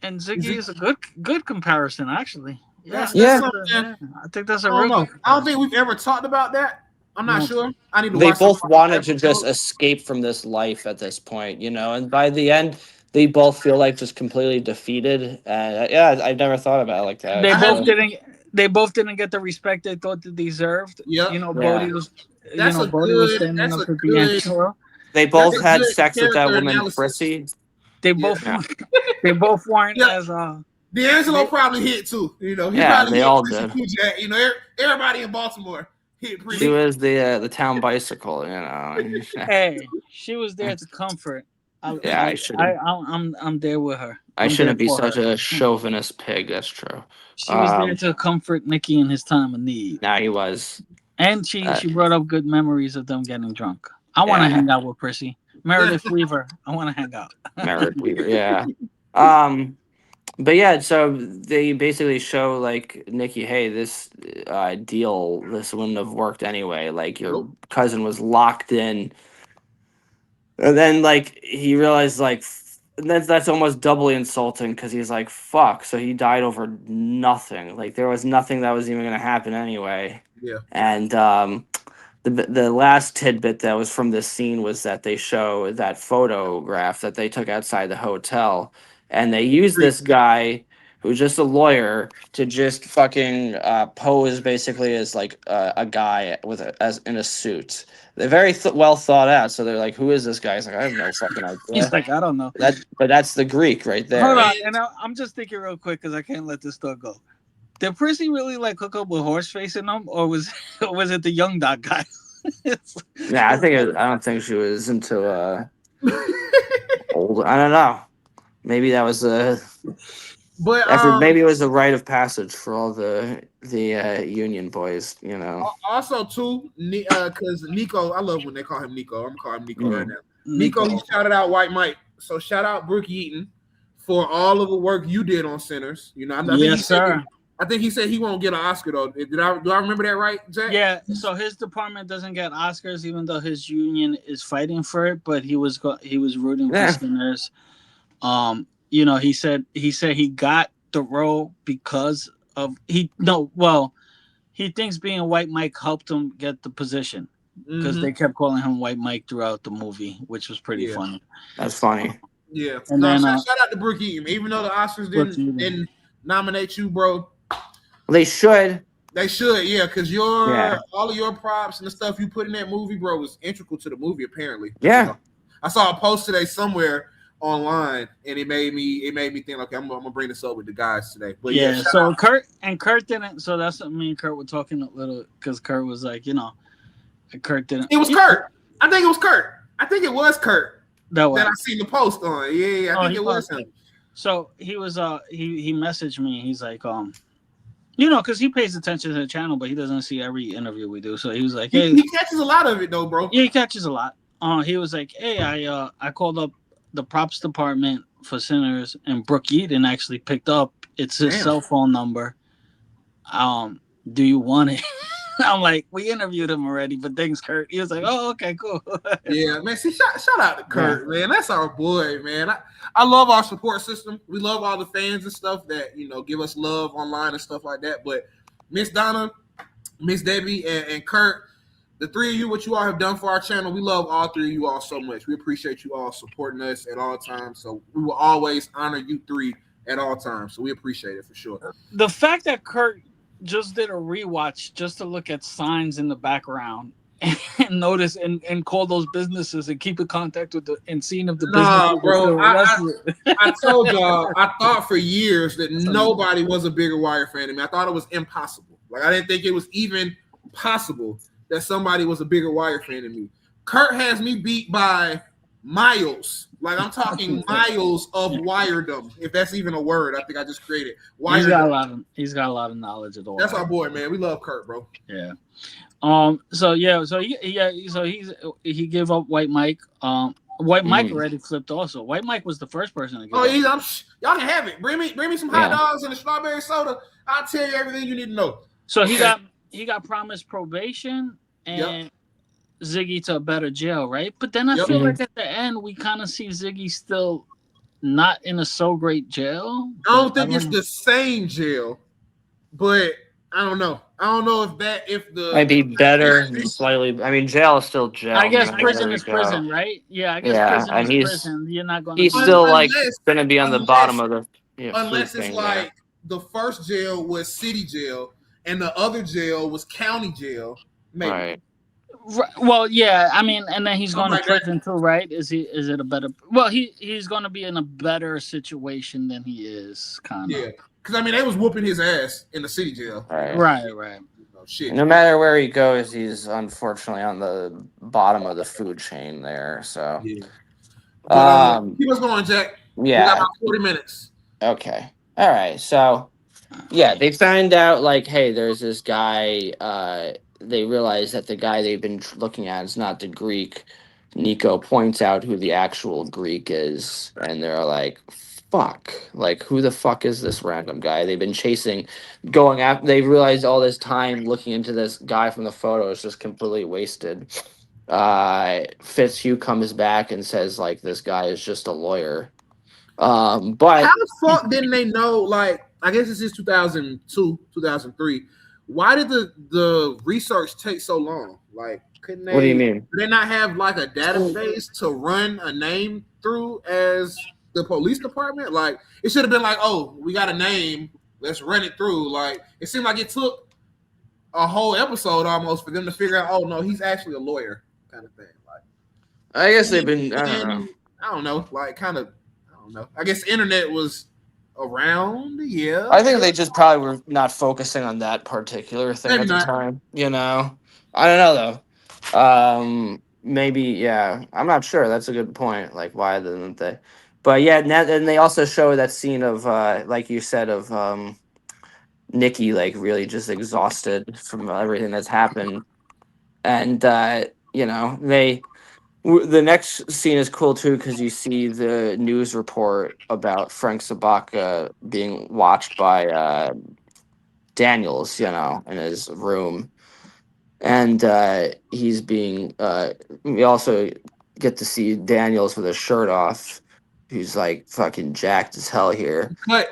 Ziggy is a good comparison, actually. Yeah. I think that's a real. I don't think we've ever talked about that. I'm not sure. I need to. They both wanted to just escape from this life at this point, you know, and by the end, they both feel like just completely defeated. Yeah, I never thought about it like that. They both didn't get the respect they thought they deserved. Yeah, you know, Bodie was. Bodie was standing up to D'Angelo. They both had sex with that woman, Prissy. They both weren't as D'Angelo probably hit too. You know, they all did. You know, everybody in Baltimore hit Prissy. She was the town bicycle. You know. Hey, she was there to comfort. I should. I'm there with her. I shouldn't be such a chauvinist pig. That's true. She was there to comfort Nicky in his time of need. Nah, he was. And she brought up good memories of them getting drunk. I want to hang out with Prissy. Meredith Weaver. I want to hang out. Meredith Weaver, yeah. But yeah, so they basically show like Nicky, hey, this deal, this wouldn't have worked anyway. Like your cousin was locked in, and then like he realized like that's almost doubly insulting because he's like, fuck. So he died over nothing. Like there was nothing that was even gonna happen anyway. Yeah, and the last tidbit that was from this scene was that they show that photograph that they took outside the hotel, and they used this guy who's just a lawyer to just fucking pose basically as like a guy as in a suit. They're very well thought out. So they're like, "Who is this guy?" He's like, "I have no fucking idea." He's like, "I don't know." But that's the Greek right there. Hold on, and I'm just thinking real quick because I can't let this thought go. Did Prissy really like hook up with Horseface in them, or was it the young dog guy? Yeah, I don't think she was into old. I don't know. Maybe that was maybe it was a rite of passage for all the union boys. You know. Also, too, because Nico, I love when they call him Nico. I'm gonna call him Nico right now. Nico, he shouted out White Mike. So shout out Brooke Eaton for all of the work you did on Sinners. You know, I think he said he won't get an Oscar though. Do I remember that right, Jack? Yeah. So his department doesn't get Oscars, even though his union is fighting for it. But he was rooting for Sinners. You know, he said he got the role because of he thinks being White Mike helped him get the position because they kept calling him White Mike throughout the movie, which was pretty funny. That's funny. Yeah. And No, then shout out to Brooke Eaton. Even though the Oscars didn't nominate you, bro. They should. They should, yeah, because Yeah. all of your props and the stuff you put in that movie, bro, was integral to the movie. Apparently, Yeah. I saw a post today somewhere online, and it made me think, okay, I'm gonna bring this up with the guys today. But yeah, so Kurt didn't. So that's what me and Kurt were talking a little because Kurt was like, Kurt didn't. It was Kurt. I think it was Kurt. I think it was Kurt that I seen the post on. Yeah, I think it was him. So he was he messaged me. He's like because he pays attention to the channel, but he doesn't see every interview we do. So he was like, "Hey," he catches a lot of it though, bro. Yeah, he catches a lot. He was like, "Hey, I called up the props department for Sinners, and Brooke Eden actually picked up. It's his cell phone number. Do you want it?" I'm like, "We interviewed him already, but thanks, Kurt." He was like, "Oh, okay, cool." Yeah, man. See, shout out to Kurt, man. That's our boy, man. I love our support system. We love all the fans and stuff that give us love online and stuff like that. But Miss Donna, Miss Debbie, and Kurt, the three of you, what you all have done for our channel, we love all three of you all so much. We appreciate you all supporting us at all times. So we will always honor you three at all times. So we appreciate it for sure. The fact that Kurt just did a rewatch just to look at signs in the background and notice and call those businesses and keep in contact with and seeing if the business. Bro, I told y'all, I thought for years that nobody was a bigger Wire fan than me. I thought it was impossible. Like, I didn't think it was even possible that somebody was a bigger Wire fan than me. Kurt has me beat by miles. Like, I'm talking miles of wiredom, if that's even a word. I think I just created. He's got a lot of knowledge of all. That's our boy, man. We love Kurt, bro. Yeah. So he gave up White Mike. White Mike already flipped. Also, White Mike was the first person to give up. Y'all can have it. Bring me some hot dogs and a strawberry soda. I'll tell you everything you need to know. So he got promised probation and Ziggy to a better jail, right? But then I feel like at the end we kind of see Ziggy still not in a so great jail. I don't think it's the same jail, but I don't know. I don't know if the might be better slightly. I mean, jail is still jail. I guess prison is prison, right? Yeah, I guess prison is prison. You're not going. He's still going to be on the bottom of the. Unless it's like the first jail was city jail and the other jail was county jail. Maybe. Right. Well, yeah. I mean, and then he's going to prison too, right? Is it a better? Well, he's going to be in a better situation than he is, kind of. Yeah. Because, I mean, they was whooping his ass in the city jail. Right. Shit. No matter where he goes, he's unfortunately on the bottom of the food chain there. So, keep us going, Jack. Yeah. We got about 40 minutes. Okay. All right. So, they find out, like, hey, there's this guy. They realize that the guy they've been looking at is not the Greek. Nico points out who the actual Greek is, and they're like, fuck, like, who the fuck is this random guy they've been chasing, going after? They realized all this time looking into this guy from the photo is just completely wasted. Fitzhugh comes back and says, like, this guy is just a lawyer. But how the fuck didn't they know? Like, I guess this is 2002, 2003. Why did the research take so long? Like, couldn't they? What do you mean? Did they not have like a database to run a name through as the police department? Like, it should have been like, oh, we got a name, let's run it through. Like, it seemed like it took a whole episode almost for them to figure out, oh no, he's actually a lawyer, kind of thing. Like, I guess they've been. I don't know. Like, kind of. I don't know. I guess the internet was around. Yeah. I think they just probably were not focusing on that particular thing at the time. I don't know though. Maybe, yeah. I'm not sure. That's a good point. Like, why didn't they? But yeah, and they also show that scene of, like you said, of Nikki, like, really just exhausted from everything that's happened. And, the next scene is cool too because you see the news report about Frank Sobotka being watched by Daniels, in his room, and he's being. We also get to see Daniels with his shirt off. He's like fucking jacked as hell here. But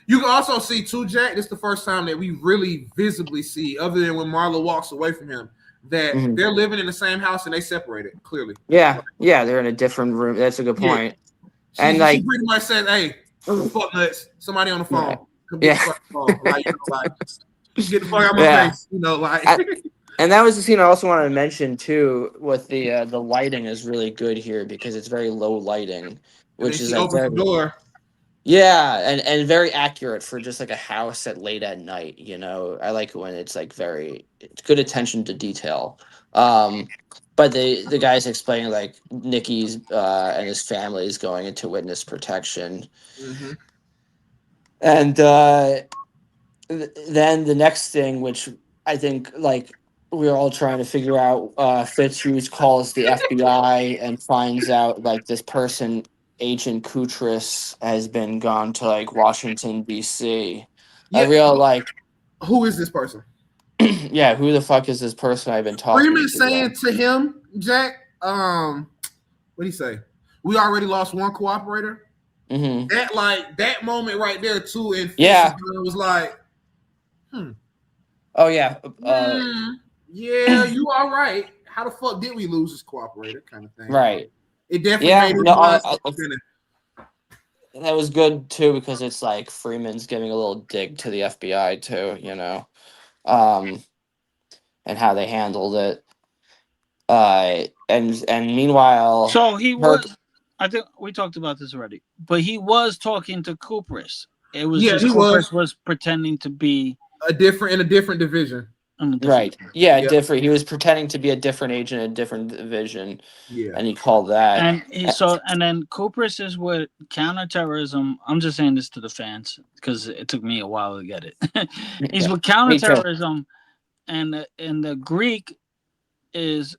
you can also see too, Jack. This is the first time that we really visibly see, other than when Marlo walks away from him, that they're living in the same house and they separated clearly. Yeah, yeah, they're in a different room. That's a good Yeah. point. She And like, pretty much said, "Hey, fuck nuts. Somebody on the phone. Come get yeah, the fucking phone. Like, get the fuck out of my yeah. face. Like." And that was the scene I also wanted to mention too. With the lighting is really good here because it's very low lighting, And then which is she like opens the very door. yeah, and very accurate for just like a house at late at night. I like it when it's like it's good attention to detail. Um, but the guy's explaining like Nikki's and his family is going into witness protection, Mm-hmm. and then the next thing, which I think like we're all trying to figure out, Fitzhughes calls the FBI and finds out like this person, Agent Kutris, has been gone to like Washington D.C. A Yeah. real like, Who is this person? yeah, who the fuck is this person I've been talking Freeman to? Then? saying to him, Jack, what do you say? We already lost one cooperator. Mm-hmm. That moment right there too, and Yeah. was like, Oh yeah. Yeah, you are right. How the fuck did we lose this cooperator? Kind of thing. Right. It definitely Yeah. made his No. mind. That was good too because it's like Freeman's giving a little dig to the FBI too. Um, and how they handled it. And meanwhile, So he Herc, was. I think we talked about this already, but he was talking to Kupris. It was Yeah, just he Kupris was pretending to be in a different division. right? Yeah, Yep. different. He was pretending to be a different agent in a different division, Yeah. and he called that. And then Kupris is with counterterrorism. I'm just saying this to the fans because it took me a while to get it. He's Yeah, with me too. counterterrorism, and the Greek is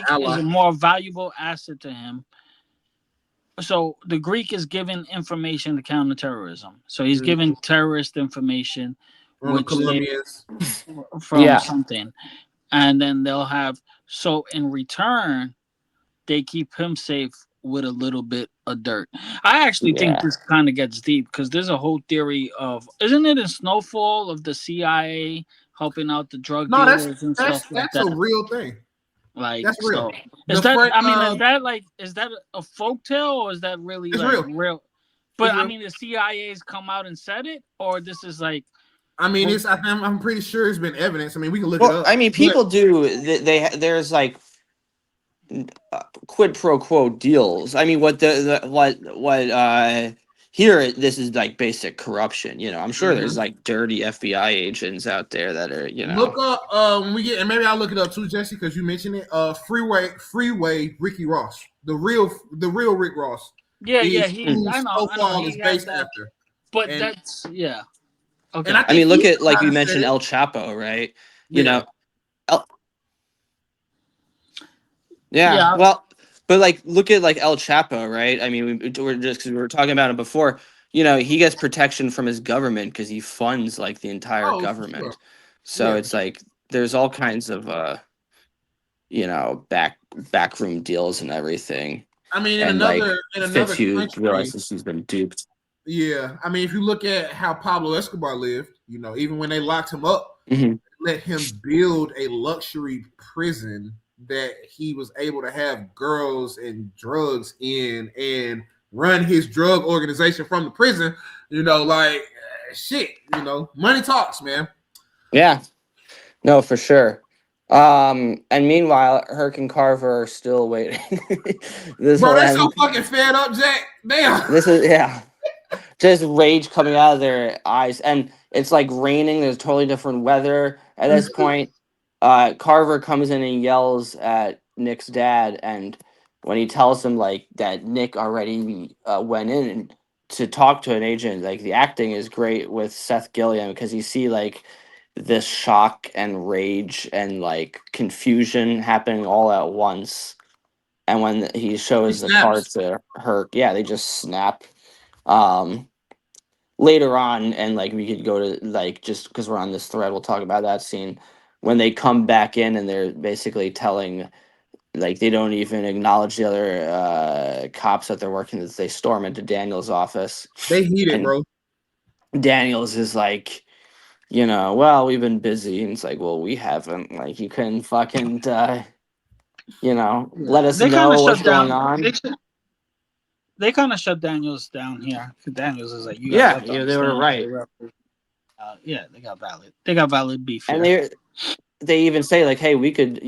Ally. a more valuable asset to him. So the Greek is giving information to counterterrorism. So he's giving terrorist information, On the which Colombians. from something, and then they'll have. So in return, they keep him safe with a little bit of dirt. I actually think Yeah. this kind of gets deep because there's a whole theory of, isn't it in Snowfall, of the CIA helping out the drug No, dealers and stuff like that's a that. real thing. Like, That's real. so is that? I mean, is that a folktale or is that really it's like real? real? But I real. mean, the CIA's come out and said it, or this is like. I mean, I'm pretty sure it's been evidence. I mean, we can look it Well, up. I mean, people do. There's like quid pro quo deals. I mean, what here this is like basic corruption. I'm sure there's like dirty FBI agents out there that are Look up when we get, and maybe I'll look it up too, Jesse, because you mentioned it. Freeway Ricky Ross, the real Rick Ross. Yeah, I know. He is has based that, after. but that's Okay. And I mean, look at like we mentioned El Chapo, right? Yeah. Yeah. Well, but like look at like El Chapo, right? I mean, we're just because we were talking about it before. He gets protection from his government because he funds like the entire government. Sure. So it's like there's all kinds of backroom deals and everything. I mean, in And another Fitzhugh country, realizes he's been duped. Yeah, I mean, if you look at how Pablo Escobar lived, even when they locked him up, let him build a luxury prison that he was able to have girls and drugs in and run his drug organization from the prison. Shit. Money talks, man. Yeah, no, for sure. And meanwhile, Herc and Carver are still waiting. Bro, they're so fucking fed up, Jack. Damn. This is just rage coming out of their eyes, and it's like raining. There's totally different weather at this point. Carver comes in and yells at Nick's dad, and when he tells him like that Nick already went in and to talk to an agent, like the acting is great with Seth Gilliam because you see like this shock and rage and like confusion happening all at once. And when he shows the card to Herc, yeah, they just snap. Um, Later on, and like we could go to like just because we're on this thread, we'll talk about that scene when they come back in and they're basically telling like they don't even acknowledge the other cops that they're working with. They storm into Daniel's office. They heat it, bro. Daniels is like, well, we've been busy, and it's like, well, we haven't. Like, you couldn't fucking, let us They kind of know what's shut going down. on. They kind of shut Daniels down here. Daniels is like, you guys Yeah, have to they were understand. right. Yeah, they got valid. They got valid beef And here. they even say like, hey, we could,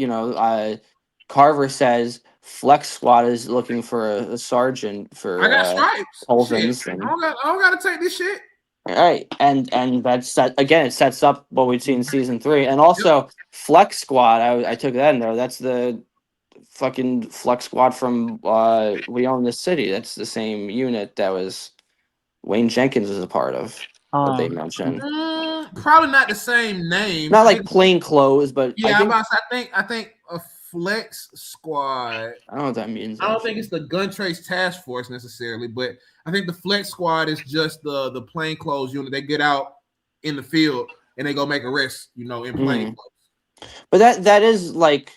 Carver says Flex Squad is looking for a sergeant I for got stripes. Shit. Colvin's, I and don't gotta take this shit. all right, and that's set again. It sets up what we'd see in season 3, and Yep. also Flex Squad. I took that in there. That's the fucking Flex Squad from We Own This City. That's the same unit that was Wayne Jenkins is a part of. That they mentioned. Probably not the same names. Not like plain clothes, but Yeah, I think a Flex Squad. I don't know what that means. I don't think it's the Gun Trace Task Force necessarily, but I think the Flex Squad is just the plainclothes unit. They get out in the field and they go make arrests, in plainclothes. But that is like,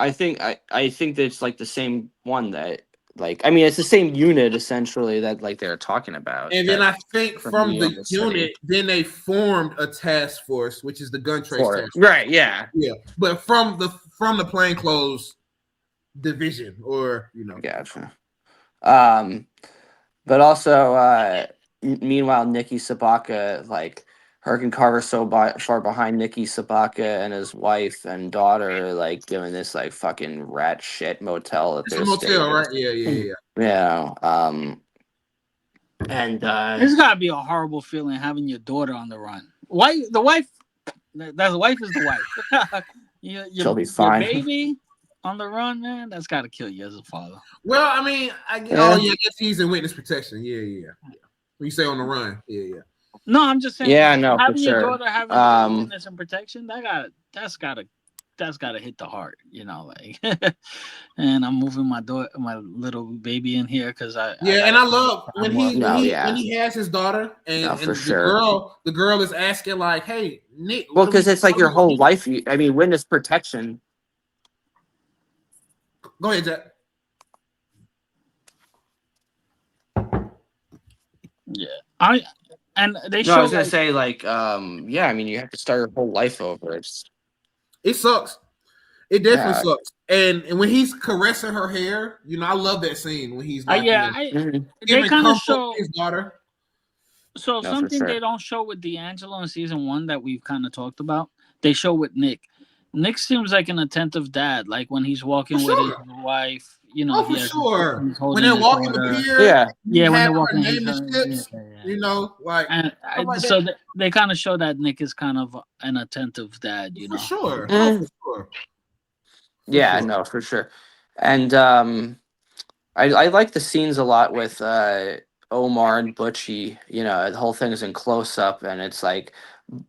I think that it's like the same one that, like, I mean, it's the same unit essentially that like they're talking about. And then I think from We the Own This unit, City. then they formed a task force, which is the Gun Trace Task Force. Right? Yeah. Yeah, but from the plainclothes division, or Gotcha. But also, meanwhile, Nikki Sobotka, like, Herc Carver so far behind Nikki Sobotka and his wife and daughter, like, doing this, like, fucking rat shit motel that it's they're a motel, staying. right? Yeah. Yeah. And it's gotta be a horrible feeling having your daughter on the run. Why the wife? That's the wife is the wife. she'll be fine. Your baby on the run, man. That's gotta kill you as a father. Well, I mean, I guess he's in witness protection. Yeah. When you say on the run, yeah. No, I'm just saying. Yeah, no, having for your sure. daughter having witness and protection, that's gotta hit the heart, like. And I'm moving my little baby in here because I love when he has his daughter and for the sure. the girl is asking like, "Hey, Nick." Well, because it's like your whole life. I mean, witness protection. Go ahead, Jack. Yeah, I was gonna say like, I mean, you have to start your whole life over. It sucks. It definitely sucks. And when he's caressing her hair, I love that scene when he's like, they kind of show his daughter. So something they don't show with D'Angelo in season 1 that we've kind of talked about, they show with Nick. Nick seems like an attentive dad, like when he's walking with his wife. For sure. When they're walking the pier, when they're walking, so they kind of show that Nick is kind of an attentive dad, For sure. For sure. And I like the scenes a lot with Omar and Butchie. The whole thing is in close up, and it's like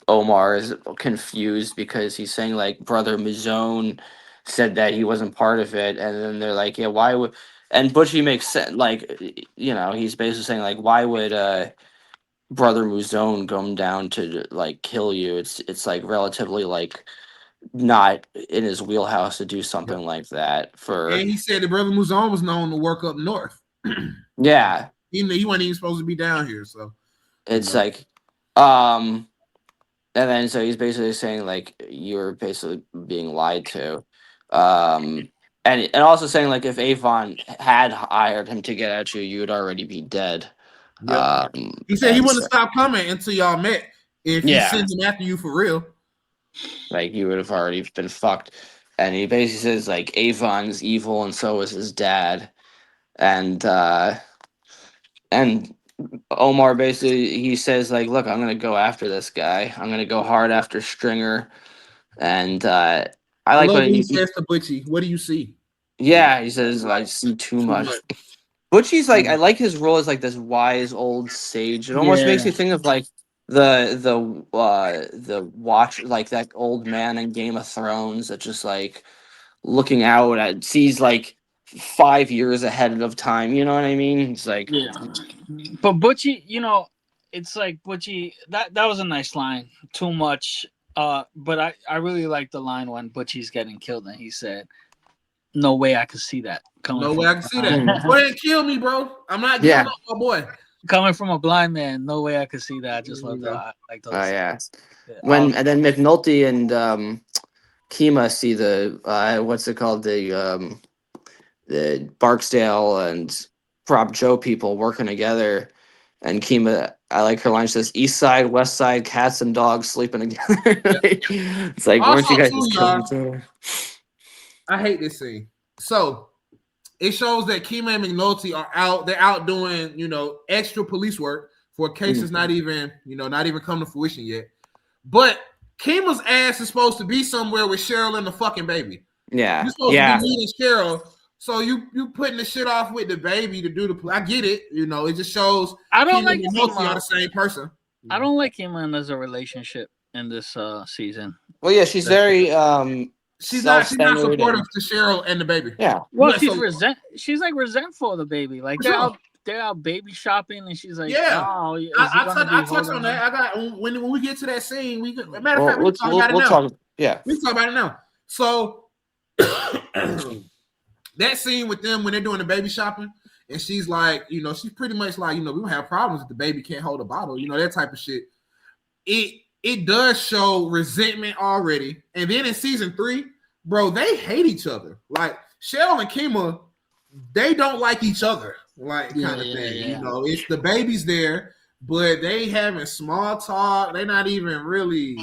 Omar is confused because he's saying like Brother Muzone said that he wasn't part of it, and then they're like, yeah, why would? And Butchie makes sense, like, he's basically saying like, why would Brother Muzone come down to like kill you? It's like relatively like not in his wheelhouse to do something like that. And he said that Brother Muzone was known to work up north. Yeah, he wasn't even supposed to be down here, so it's like, and then so he's basically saying like you're basically being lied to, and also saying like if Avon had hired him to get at you, you would already be dead. Yep. He said he wouldn't stop coming until y'all met. If he sends him after you for real, like you would have already been fucked. And he basically says like Avon's evil and so is his dad, and Omar basically he says like, look, I'm gonna go after this guy. I'm gonna go hard after Stringer. And I like love when he says to Butchie, "What do you see?" Yeah, he says I see too much. Butchie's like, I like his role as like this wise old sage. It almost makes you think of like the watch, like that old man in Game of Thrones that just like looking out at sees like 5 years ahead of time. You know what I mean? It's like, but Butchie, it's like Butchie. That was a nice line. Too much. But I really like the line when Butchie's getting killed and he said, "No way I could see that coming." No way I can see that. Go ahead and kill me, bro. I'm not giving up my boy. Coming from a blind man, no way I could see that. I just love that. I like Oh those. yeah. Yeah. And then McNulty and Kima see the what's it called, the Barksdale and Prop Joe people working together, and Kima, I like her line. She says, "East Side, West Side, cats and dogs sleeping together." It's like, weren't Also, you guys too, just killing y'all, each other? I hate this scene. So it shows that Kima and McNulty are out. They're out doing, extra police work for a case that's not even come to fruition yet. But Kima's ass is supposed to be somewhere with Cheryl and the fucking baby. Yeah, You're supposed to be meeting Cheryl. So you putting the shit off with the baby to do the. I get it. It just shows I don't Kima like and McNulty are the same person. I don't like Kima as a relationship in this season. Well, yeah, she's very She's not supportive and, to Cheryl and the baby. Yeah. Well, she's like resentful of the baby. Like they're out baby shopping, and she's like, yeah. Oh, I touch on that. I got when we get to that scene. Matter of fact, we can talk about it now. We can talk about it now. So that scene with them when they're doing the baby shopping, and she's like, she's pretty much like, we don't have problems if the baby can't hold a bottle, that type of shit. It does show resentment already. And then in season 3, bro, they hate each other. Like Cheryl and Kima, they don't like each other, like kind of thing. Yeah. It's the baby's there, but they having small talk. They're not even really.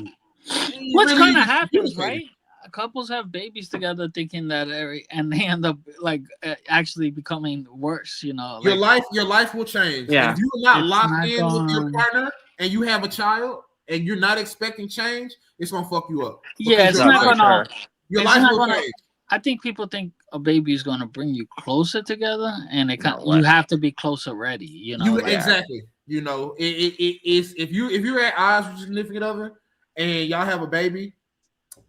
What's kind of happens, right? Couples have babies together thinking that, and they end up like actually becoming worse. Your life will change. Yeah. If you're not locked in with your partner and you have a child and you're not expecting change, it's gonna fuck you up. Yeah, it's not gonna. Your life will change. I think people think a baby is gonna bring you closer together, and you have to be close already. Exactly. It is if you're at odds with your significant other and y'all have a baby,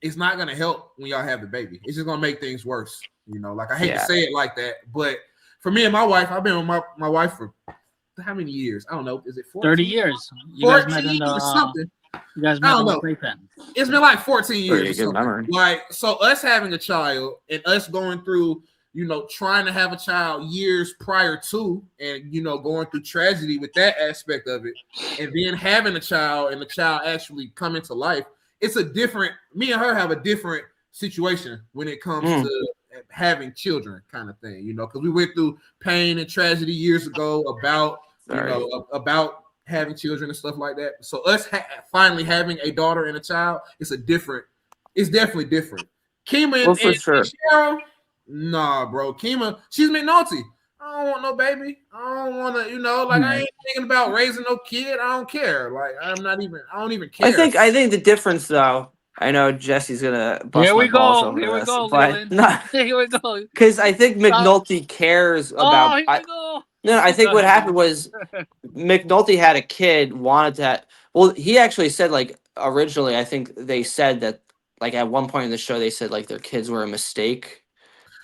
it's not gonna help when y'all have the baby. It's just gonna make things worse. Like I hate to say it like that, but for me and my wife, I've been with my wife for how many years? I don't know. Is it 30 years? You 14 guys met in the, something. You guys met in the playpen. It's been like 14 years. Like, so us having a child and us going through, trying to have a child years prior to, and going through tragedy with that aspect of it, and then having a child and the child actually coming to life. It's a different. Me and her have a different situation when it comes to having children, kind of thing. Because we went through pain and tragedy years ago about about having children and stuff like that. So us finally having a daughter and a child, it's definitely different. Kima and Cheryl, nah, bro. Kima, she's McNulty. I don't want no baby. I don't want to, I ain't thinking about raising no kid. I don't care. Like, I don't even care. I think the difference, though, I know Jesse's gonna bust Here we my balls go. over Here we this, go, but here we go. Because I think McNulty cares about. Here we go. No, I think what happened was McNulty had a kid, wanted to. Well, he actually said, like, originally, I think they said that, like, at one point in the show, they said, like, their kids were a mistake.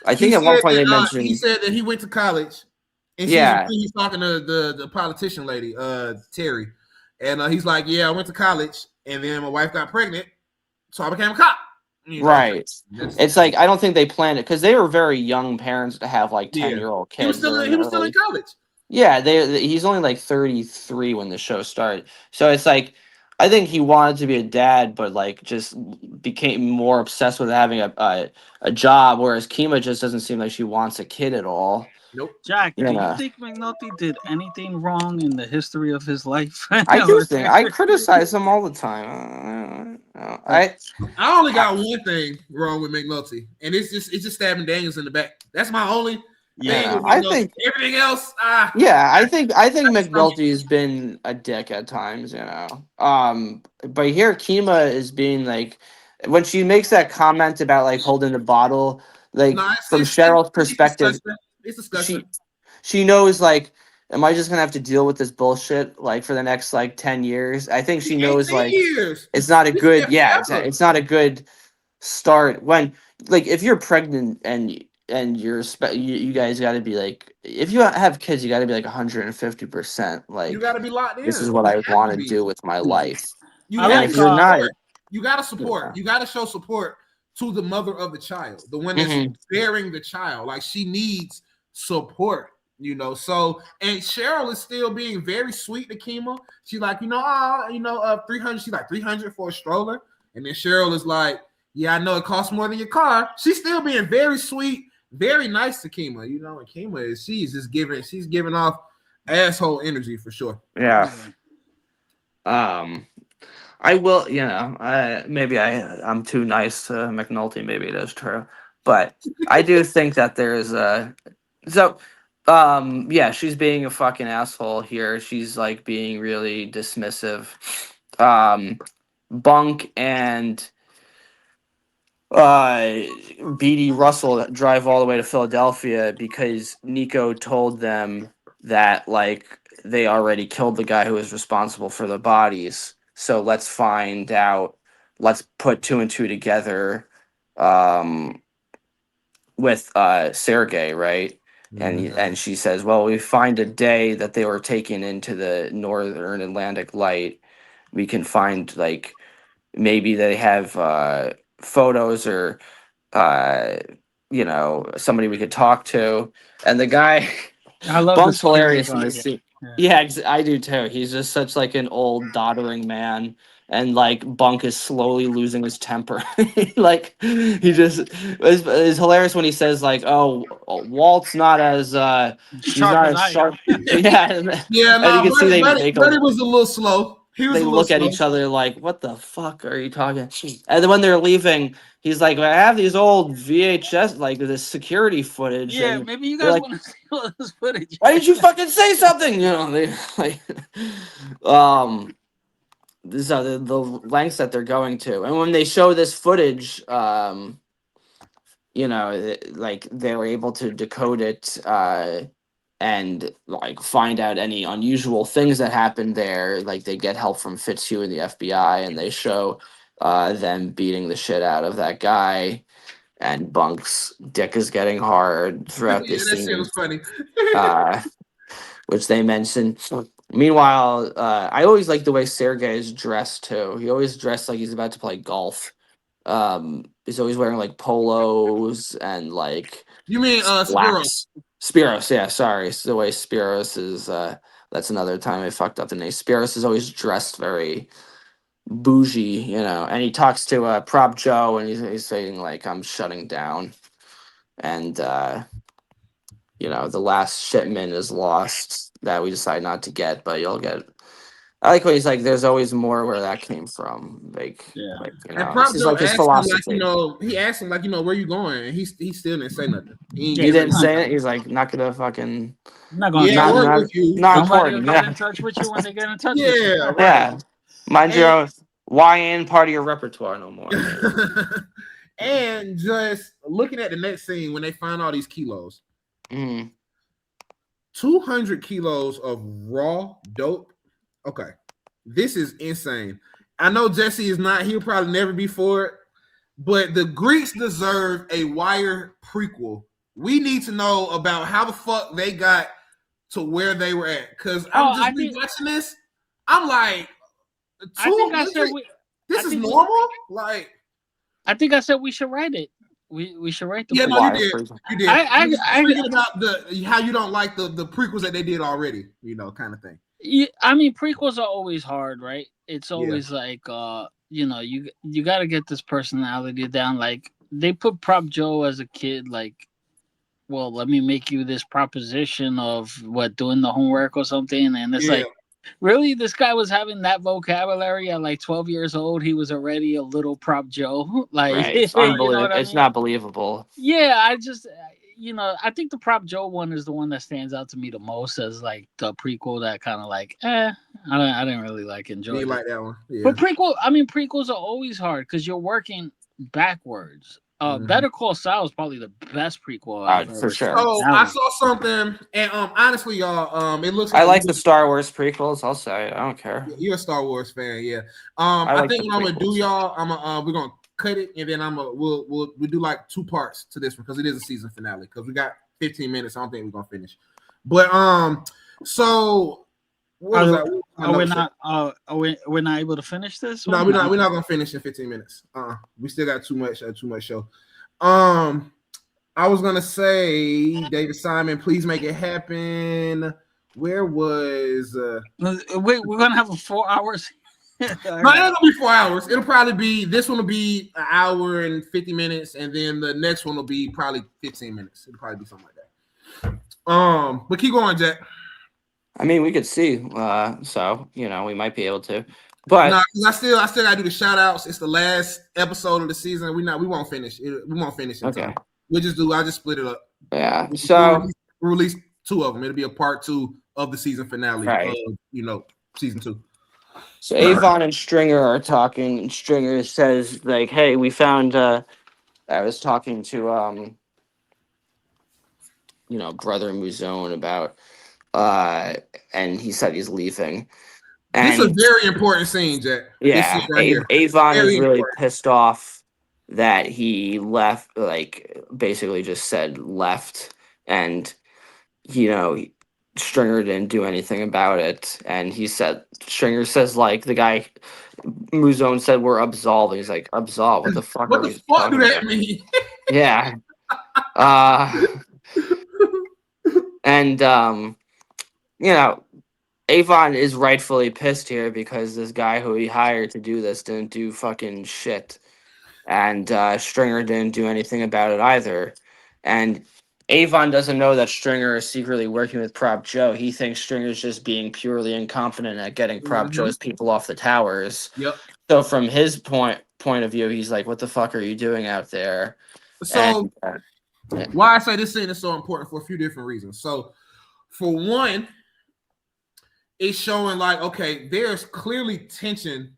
I think at one point they mentioned. He said that he went to college. And he's talking to the politician lady, Terry. And he's like, yeah, I went to college. And then my wife got pregnant. So I became a cop. Right. It's like, I don't think they planned it because they were very young parents to have like 10-year-old kids. He was still in college. Yeah, he's only like 33 when the show started. So it's like, I think he wanted to be a dad, but like just became more obsessed with having a job, whereas Kima just doesn't seem like she wants a kid at all. Nope. Jack, do you think McNulty did anything wrong in the history of his life? I do think. I criticize him all the time. I only got one thing wrong with McNulty, and it's just stabbing Daniels in the back. That's my only thing. I think everything else. I think McNulty has been a dick at times, But here Kima is being like, when she makes that comment about like holding the bottle, like from Cheryl's perspective. It's disgusting. She knows, like, am I just gonna have to deal with this bullshit like for the next like 10 years? I think she knows like it's not a good it's not a good start when, like, if you're pregnant and you guys got to be like, if you have kids, you got to be like 150%. Like, you got to be locked in. This is what I want to do with my life. You got to support. You got to show support to the mother of the child, the one that's bearing the child. Like, she needs support. You know, so and Cheryl is still being very sweet to Kima. She's like, 300. She's like 300 for a stroller, and then Cheryl is like, yeah, I know it costs more than your car. She's still being very sweet, very nice to Kima. You know, and Kima is she's giving off asshole energy for sure. Yeah. I will, maybe I'm too nice to McNulty. Maybe it is true, but I do think that there's so yeah, she's being a fucking asshole here. She's like being really dismissive. Bunk and BD Russell drive all the way to Philadelphia because Nico told them that like they already killed the guy who was responsible for the bodies. So let's find out. Let's put two and two together with Sergei, right? And she says, well, we find a day that they were taken into the northern Atlantic light. We can find like maybe they have photos or somebody we could talk to. And the guy, I love the Bunk's security hilarious in guard. this scene. Yeah. Yeah, I do too. He's just such like an old doddering man, and like Bunk is slowly losing his temper. Like he just it's hilarious when he says like, "Oh, Walt's not as he's Sharp not as as I am. sharp." Yeah, and Yeah, you can see they make Buddy was a little slow. He was they a little look at slow. each other like, "What the fuck are you talking?" And then when they're leaving, he's like, "I have these old VHS, like this security footage." Yeah, And maybe you they're guys like, want to see all this footage. "Why did you fucking say something?" They like, um, so the lengths that they're going to, and when they show this footage, like they were able to decode it, and like find out any unusual things that happened there. Like they get help from Fitzhugh and the FBI, and they show them beating the shit out of that guy. And Bunk's dick is getting hard throughout Yeah, this that shit scene, was funny. uh, which they mention. Meanwhile, I always like the way Sergei is dressed too. He always dressed like he's about to play golf. He's always wearing like polos and like You mean Spiro? slacks. Spiros, yeah, sorry. It's the way Spiros is. That's another time I fucked up the name. Spiros is always dressed very bougie, and he talks to Prop Joe, and he's saying like, "I'm shutting down," and the last shipment is lost that we decide not to get, but you'll get. I like when he's like, "There's always more where that came from." Yeah. And This Prop is Joe like his asked him like, philosophy. he asked him like, where you going? And he still didn't say nothing. He Yeah, He didn't didn't give him. say it. He's like, "Not gonna fucking, I'm not gonna Yeah, tell I not you. work not with you. not Nobody will important." get Yeah, in touch with you when they get in touch with you. Yeah, right. yeah. Mind And, your why ain't part of your repertoire no more. and just looking at the next scene when they find all these kilos, 200 kilos of raw dope. Okay, this is insane. I know Jesse is not. He'll probably never be for it. But the Greeks deserve a Wire prequel. We need to know about how the fuck they got to where they were at. Because I'm just watching this. I'm like, this is normal? Like, I think I said we should write it. We should write the yeah, prequel. no, you did. You did. I thinking about how you don't like the prequels that they did already, kind of thing. Yeah, I mean, prequels are always hard, right? It's always like, you got to get this personality down. Like they put Prop Joe as a kid, like, well, let me make you this proposition of what doing the homework or something, and it's like, really, this guy was having that vocabulary at like 12 years old. He was already a little Prop Joe, like, Right, it's you know unbelievable. what I It's mean? not believable. Yeah, I just. I think the Prop Joe one is the one that stands out to me the most as like the prequel that kind of like, I didn't really enjoy it. Like that one, yeah. But prequels are always hard because you're working backwards. Better Call Saul is probably the best prequel I've ever for sure. So I saw something, and honestly, y'all, it looks like I like the Star Wars prequels. I'll say I don't care. You're a Star Wars fan, yeah. I think what I'm gonna do, y'all, we're gonna cut it, and then we'll do like 2 parts to this one because it is a season finale. Because we got 15 minutes, I don't think we're gonna finish. But so what was that? We're not able to finish this. No, we're not gonna finish in 15 minutes. We still got too much show. I was gonna say, David Simon, please make it happen. Where was? Wait, we're gonna have a 4 hours. No, it's gonna be 4 hours. It'll probably be this one will be an hour and 50 minutes, and then the next one will be probably 15 minutes. It'll probably be something like that. But keep going, Jack. I mean, we could see. So we might be able to. But no, I still gotta do the shout outs. It's the last episode of the season. We won't finish. We won't finish in time. I'll just split it up. Yeah. So we'll release 2 of them. It'll be a part 2 of the season finale right. of season 2. So Avon and Stringer are talking, and Stringer says, like, hey, we found I was talking to Brother Muzone about and he said he's leaving. And this is a very important scene, Jack. Yeah, right Avon is really pissed off that he left, like basically just said left, and Stringer didn't do anything about it. And Stringer says, like, the guy Muzone said we're absolved. He's like, absolved? What the fuck what the fuck do that mean? Yeah. And Avon is rightfully pissed here because this guy who he hired to do this didn't do fucking shit. And Stringer didn't do anything about it either. And Avon doesn't know that Stringer is secretly working with Prop Joe. He thinks Stringer's just being purely incompetent at getting Prop Joe's people off the towers. Yep. So from his point of view, he's like, what the fuck are you doing out there? So why I say this scene is so important for a few different reasons. So for one, it's showing like, okay, there's clearly tension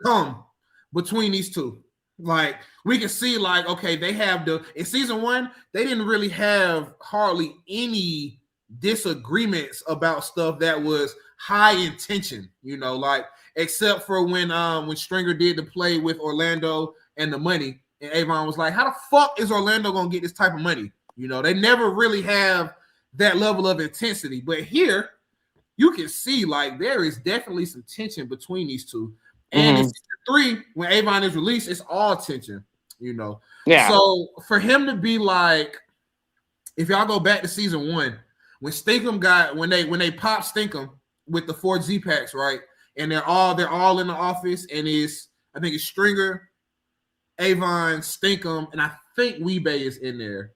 come between these two. Like, we can see, like, okay, they have in season 1, they didn't really have hardly any disagreements about stuff that was high intention, like, except for when Stringer did the play with Orlando and the money, and Avon was like, how the fuck is Orlando gonna get this type of money? They never really have that level of intensity. But here, you can see, like, there is definitely some tension between these two. And in season 3, when Avon is released, it's all tension, Yeah. So for him to be like, if y'all go back to season 1, when Stinkum when they pop Stinkum with the 4 Z packs, right? And they're all in the office, and I think it's Stringer, Avon, Stinkum, and I think Weebay is in there.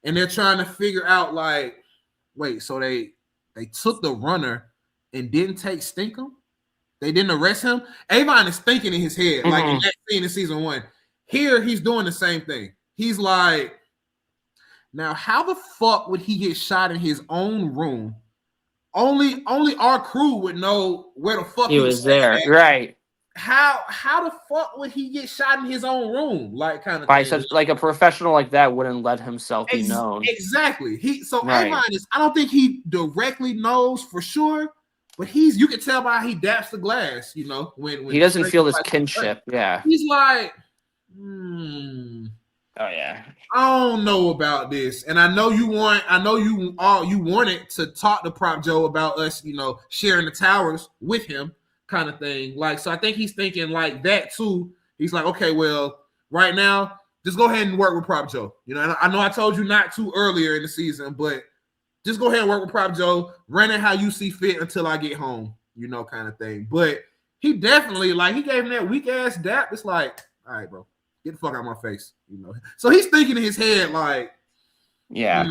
And they're trying to figure out, like, wait, so they took the runner and didn't take Stinkum? They didn't arrest him? Avon is thinking in his head, like in that scene in season 1. Here, he's doing the same thing. He's like, now, how the fuck would he get shot in his own room? Only our crew would know where the fuck he was there, right? How the fuck would he get shot in his own room? Like, kind of by thing. Such, like, a professional like that wouldn't let himself be known. Exactly. Avon is, I don't think he directly knows for sure, but you can tell by how he daps the glass, when he doesn't feel this kinship. Yeah. He's like, oh yeah. I don't know about this. And I know you wanted to talk to Prop Joe about us, sharing the towers with him, kind of thing. Like, so I think he's thinking like that too. He's like, okay, well, right now, just go ahead and work with Prop Joe. And I know I told you not to earlier in the season, but just go ahead and work with Prop Joe. Run it how you see fit until I get home, kind of thing. But he definitely, like, he gave him that weak ass dap. It's like, all right, bro, get the fuck out of my face, So he's thinking in his head, like, yeah.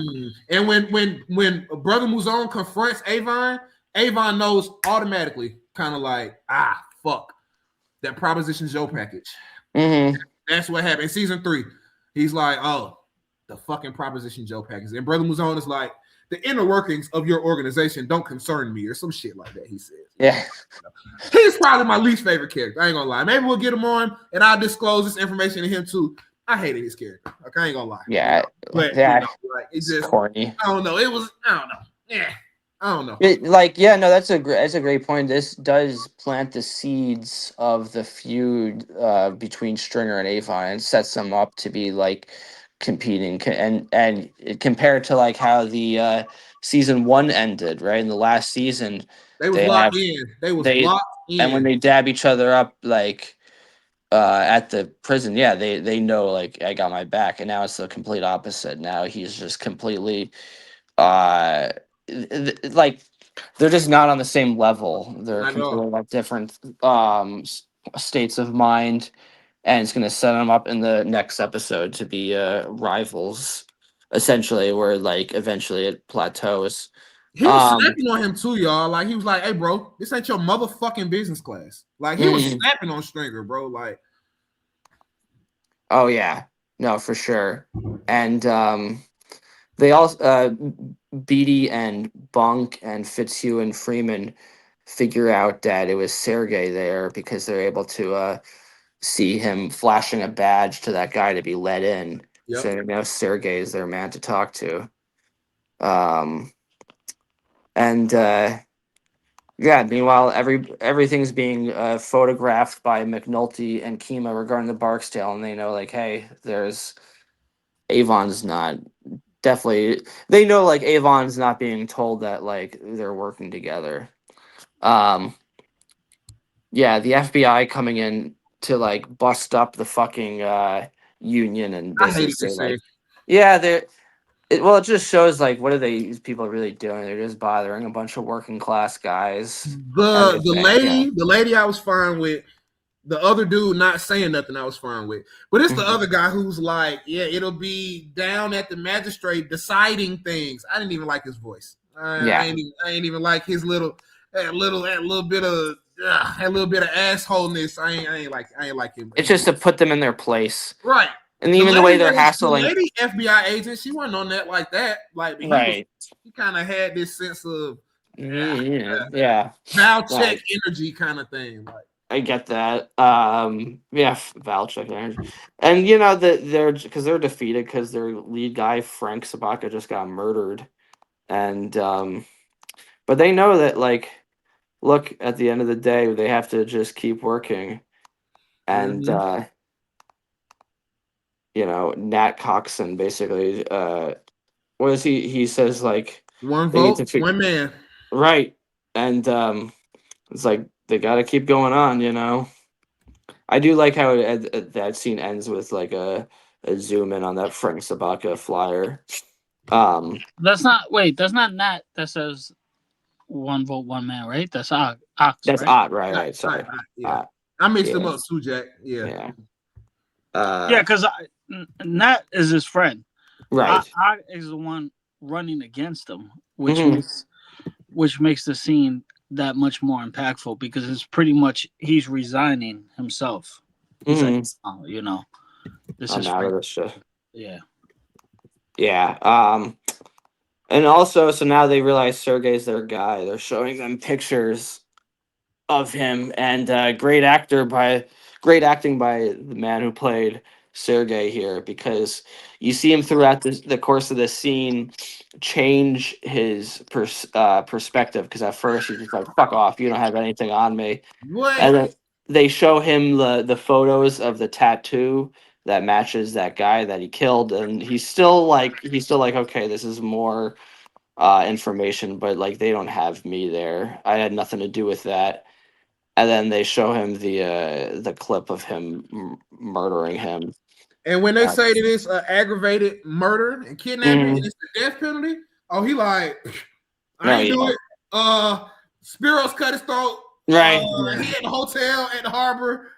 And when Brother Muzone confronts Avon knows automatically, kind of like, fuck, that Proposition Joe package. That's what happened in season 3. He's like, oh, the fucking Proposition Joe package. And Brother Muzone is like, the inner workings of your organization don't concern me, or some shit like that, he says. Yeah. He's probably my least favorite character. I ain't gonna lie. Maybe we'll get him on and I'll disclose this information to him too. I hated his character. Okay, I ain't gonna lie. Yeah. But it's just corny. I don't know. I don't know. Yeah. I don't know. That's a great point. This does plant the seeds of the feud between Stringer and Avon, and sets them up to be like competing, and compared to like how the season 1 ended, right? In the last season, they was locked in. They was locked in. And when they dab each other up, like, at the prison, yeah, they know like I got my back, and now it's the complete opposite. Now he's just completely uh like they're just not on the same level. They're I know. completely like different states of mind, and it's gonna set them up in the next episode to be rivals, essentially, where like eventually it plateaus. He was Um, snapping on him too, y'all. Like he was like, "Hey, bro, this ain't your motherfucking business class." Like he was mm, snapping on Stringer, bro. Like, oh yeah, no, for sure. And they all Beatty and Bunk and Fitzhugh and Freeman figure out that it was Sergei there because they're able to see him flashing a badge to that guy to be let in. yep. So they know Sergei is their man to talk to. Um, and yeah, meanwhile, everything's being photographed by McNulty and Kima regarding the Barksdale, and they know like, hey, there's Avon's not definitely. They know like Avon's not being told that like they're working together. Um, yeah, the FBI coming in to like bust up the fucking union and I basically hated say this series. like, yeah, they're. Well, it just shows like what are these people really doing? They're just bothering a bunch of working class guys, and they think, yeah, The lady I was fine with. The other dude not saying nothing I was fine with. But it's the mhm, other guy who's like, yeah, it'll be down at the magistrate deciding things. I didn't even like his voice. yeah, I ain't even like his that little bit of assholeness. I ain't like him. it's just to put them in their place, Right. and even the way they're The hassling, lady FBI agent, she wasn't on that like that. Like right? he kind of had this sense of Yeah, yeah, bow check right. energy kind of thing. Like I get that. Yeah, Valchek energy, and you know that they're defeated because their lead guy Frank Sobotka just got murdered, and but they know that like, look, at the end of the day, they have to just keep working, and mm-hmm. you know, Nat Coxon basically, what is he? He says like One they need to vote, one man. right, and it's like they got to keep going on, you know. I do like how that scene ends with like a zoom in on that Frank Sabaka flyer. That's not wait. That's not Nat. That says one vote, one man. Right. That's Ox. That's Right. odd, right? Right. Sorry. Yeah. I mixed Yeah, them up too, Jack. Yeah. yeah. Yeah, because Nat is his friend. Right. I is the one running against him, Hmm. which makes the scene that much more impactful because it's pretty much he's resigning himself. He's like, Hmm. oh, you know, this I'm is out right. of this shit. Yeah. Yeah. And also, so now they realize Sergei's their guy. They're showing them pictures of him, and great acting by the man who played Sergei here, because you see him throughout the course of the scene change his perspective, because at first he's just like, fuck off, you don't have anything on me, What? and then they show him the photos of the tattoo that matches that guy that he killed, and he's still like okay, this is more information, but like they don't have me there, I had nothing to do with that. And then they show him the clip of him murdering him. And when they Uh, say that it's aggravated murder and kidnapping and mhm. it's the death penalty, oh, he like, I Oh ain't do yeah, it. Spiros cut his throat. right. He at the hotel at the harbor.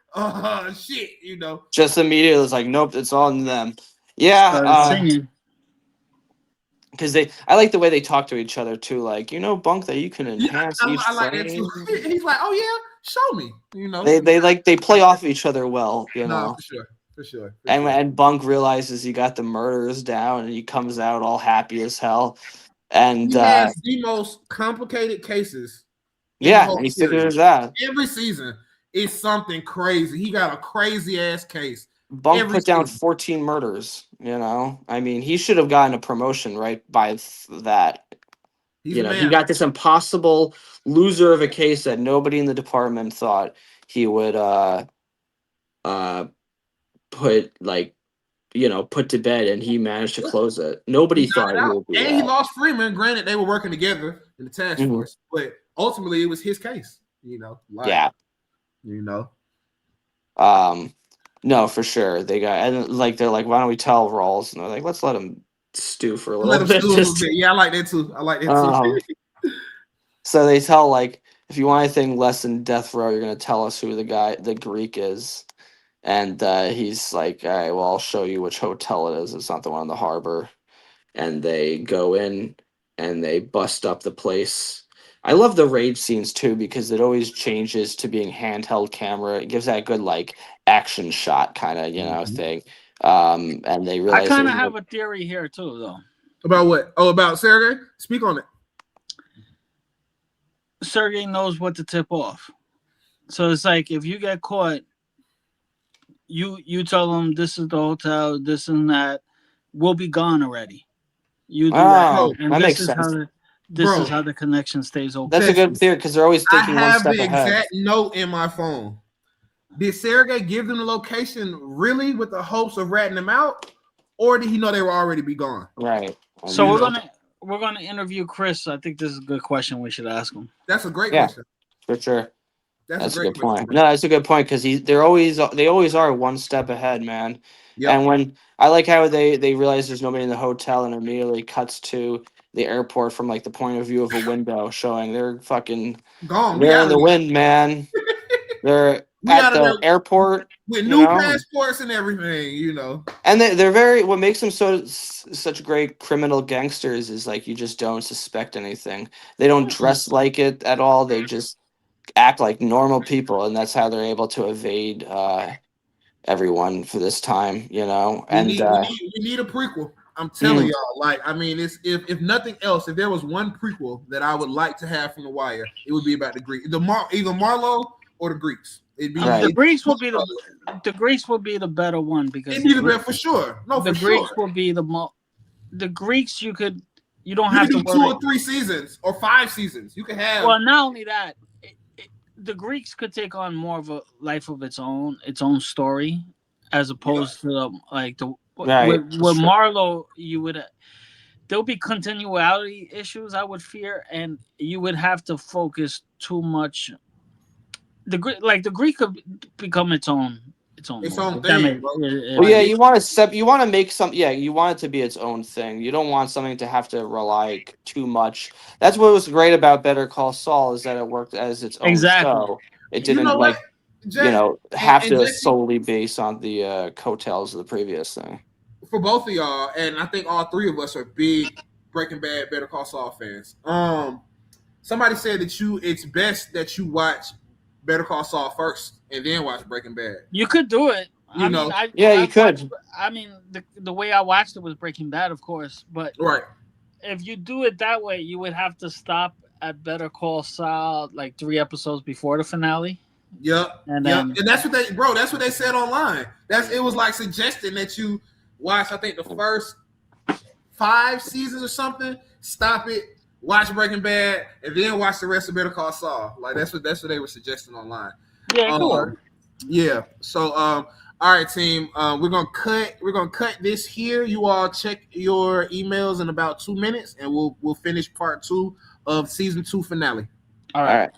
Shit, you know. Just immediately, it's like, nope, it's on them. Started Yeah, singing. because I like the way they talk to each other too. Like, Bunk, that you can Yeah, enhance each I like that too. frame. He's like, oh yeah, show me. You know. They play off each other well, No, for sure. And Bunk realizes he got the murders down, and he comes out all happy as hell. And He has the most complicated cases in the yeah, whole and he series. figures it out. Every season is something crazy. He got a crazy ass case Bunk every put down season. 14 murders, I mean, he should have gotten a promotion right by that. He's a He man. got this impossible loser of a case that nobody in the department thought he would uh put like, put to bed, and he managed to close it. He Nobody got thought it he out. would do And he that. lost Freeman. Granted, they were working together in the task Hmm. force, but ultimately it was his case, Yeah. you know. No, for sure. They got, and like they're like, why don't we tell Rawls? And they're like, let's let him stew for a Let little them bit. stew a little bit. Yeah, I like that too. So they tell, like, if you want anything less than death row, you're gonna tell us who the Greek is. And he's like, all right, well, I'll show you which hotel it is. It's not the one in the harbor. And they go in and they bust up the place. I love the raid scenes too because it always changes to being handheld camera. It gives that good like action shot kind of thing. And they I realize kind of have a theory here too, though. About what? Oh, about Sergei? Speak on it. Sergei knows what to tip off. So it's like if you get caught, you tell them this is the hotel, this and that. We'll be gone already. You do that, and that this makes is sense. how the connection stays open. That's a good theory because they're always thinking one step ahead. I have the exact note in my phone. Did Sergei give them the location really with the hopes of ratting them out, or did he know they were already be gone? Right. So we're gonna interview Chris. I think this is a good question. We should ask him. That's a great question. For sure. That's a good point. No, that's a good point because they always are one step ahead, man. Yep. And when I like how they realize there's nobody in the hotel and immediately cuts to the airport from like the point of view of a window, showing they're fucking gone. They're in the wind, man. They're at the airport with new passports and everything, And they're very. What makes them such great criminal gangsters is like you just don't suspect anything. They don't dress like it at all. They just act like normal people, and that's how they're able to evade everyone for this time, And we need a prequel. I'm telling y'all, like, I mean, it's if nothing else, if there was one prequel that I would like to have from The Wire, it would be about the Greeks, either Marlowe or the Greeks. It'd be the Greeks will be the Greeks will be the better one because it'd be the better for sure. No, the for Greeks sure. will be the Greeks. You don't have to do 2 or 3 seasons or 5 seasons. You can have. Well, not only that, the Greeks could take on more of a life of its own story, as opposed to like the with Marlowe. You would there'll be continuity issues, I would fear, and you would have to focus too much. The Greek could become its own thing. You want to make some. Yeah, you want it to be its own thing. You don't want something to have to rely too much. That's what was great about Better Call Saul is that it worked as its own show. It didn't have to solely base on the coattails of the previous thing. For both of y'all, and I think all 3 of us are big Breaking Bad, Better Call Saul fans. Somebody said that it's best that you watch Better Call Saul first and then watch Breaking Bad. You could do it. You could. I mean, the way I watched it was Breaking Bad, of course, but if you do it that way, you would have to stop at Better Call Saul like 3 episodes before the finale. Yep. And that's what they said online. It was like suggesting that you watch, I think, the first 5 seasons or something, stop it, watch Breaking Bad, and then watch the rest of Better Call Saul. Like that's what they were suggesting online. Yeah, it could work. Yeah. So all right, team. We're gonna cut this here. You all check your emails in about 2 minutes, and we'll finish part 2 of season 2 finale. All right.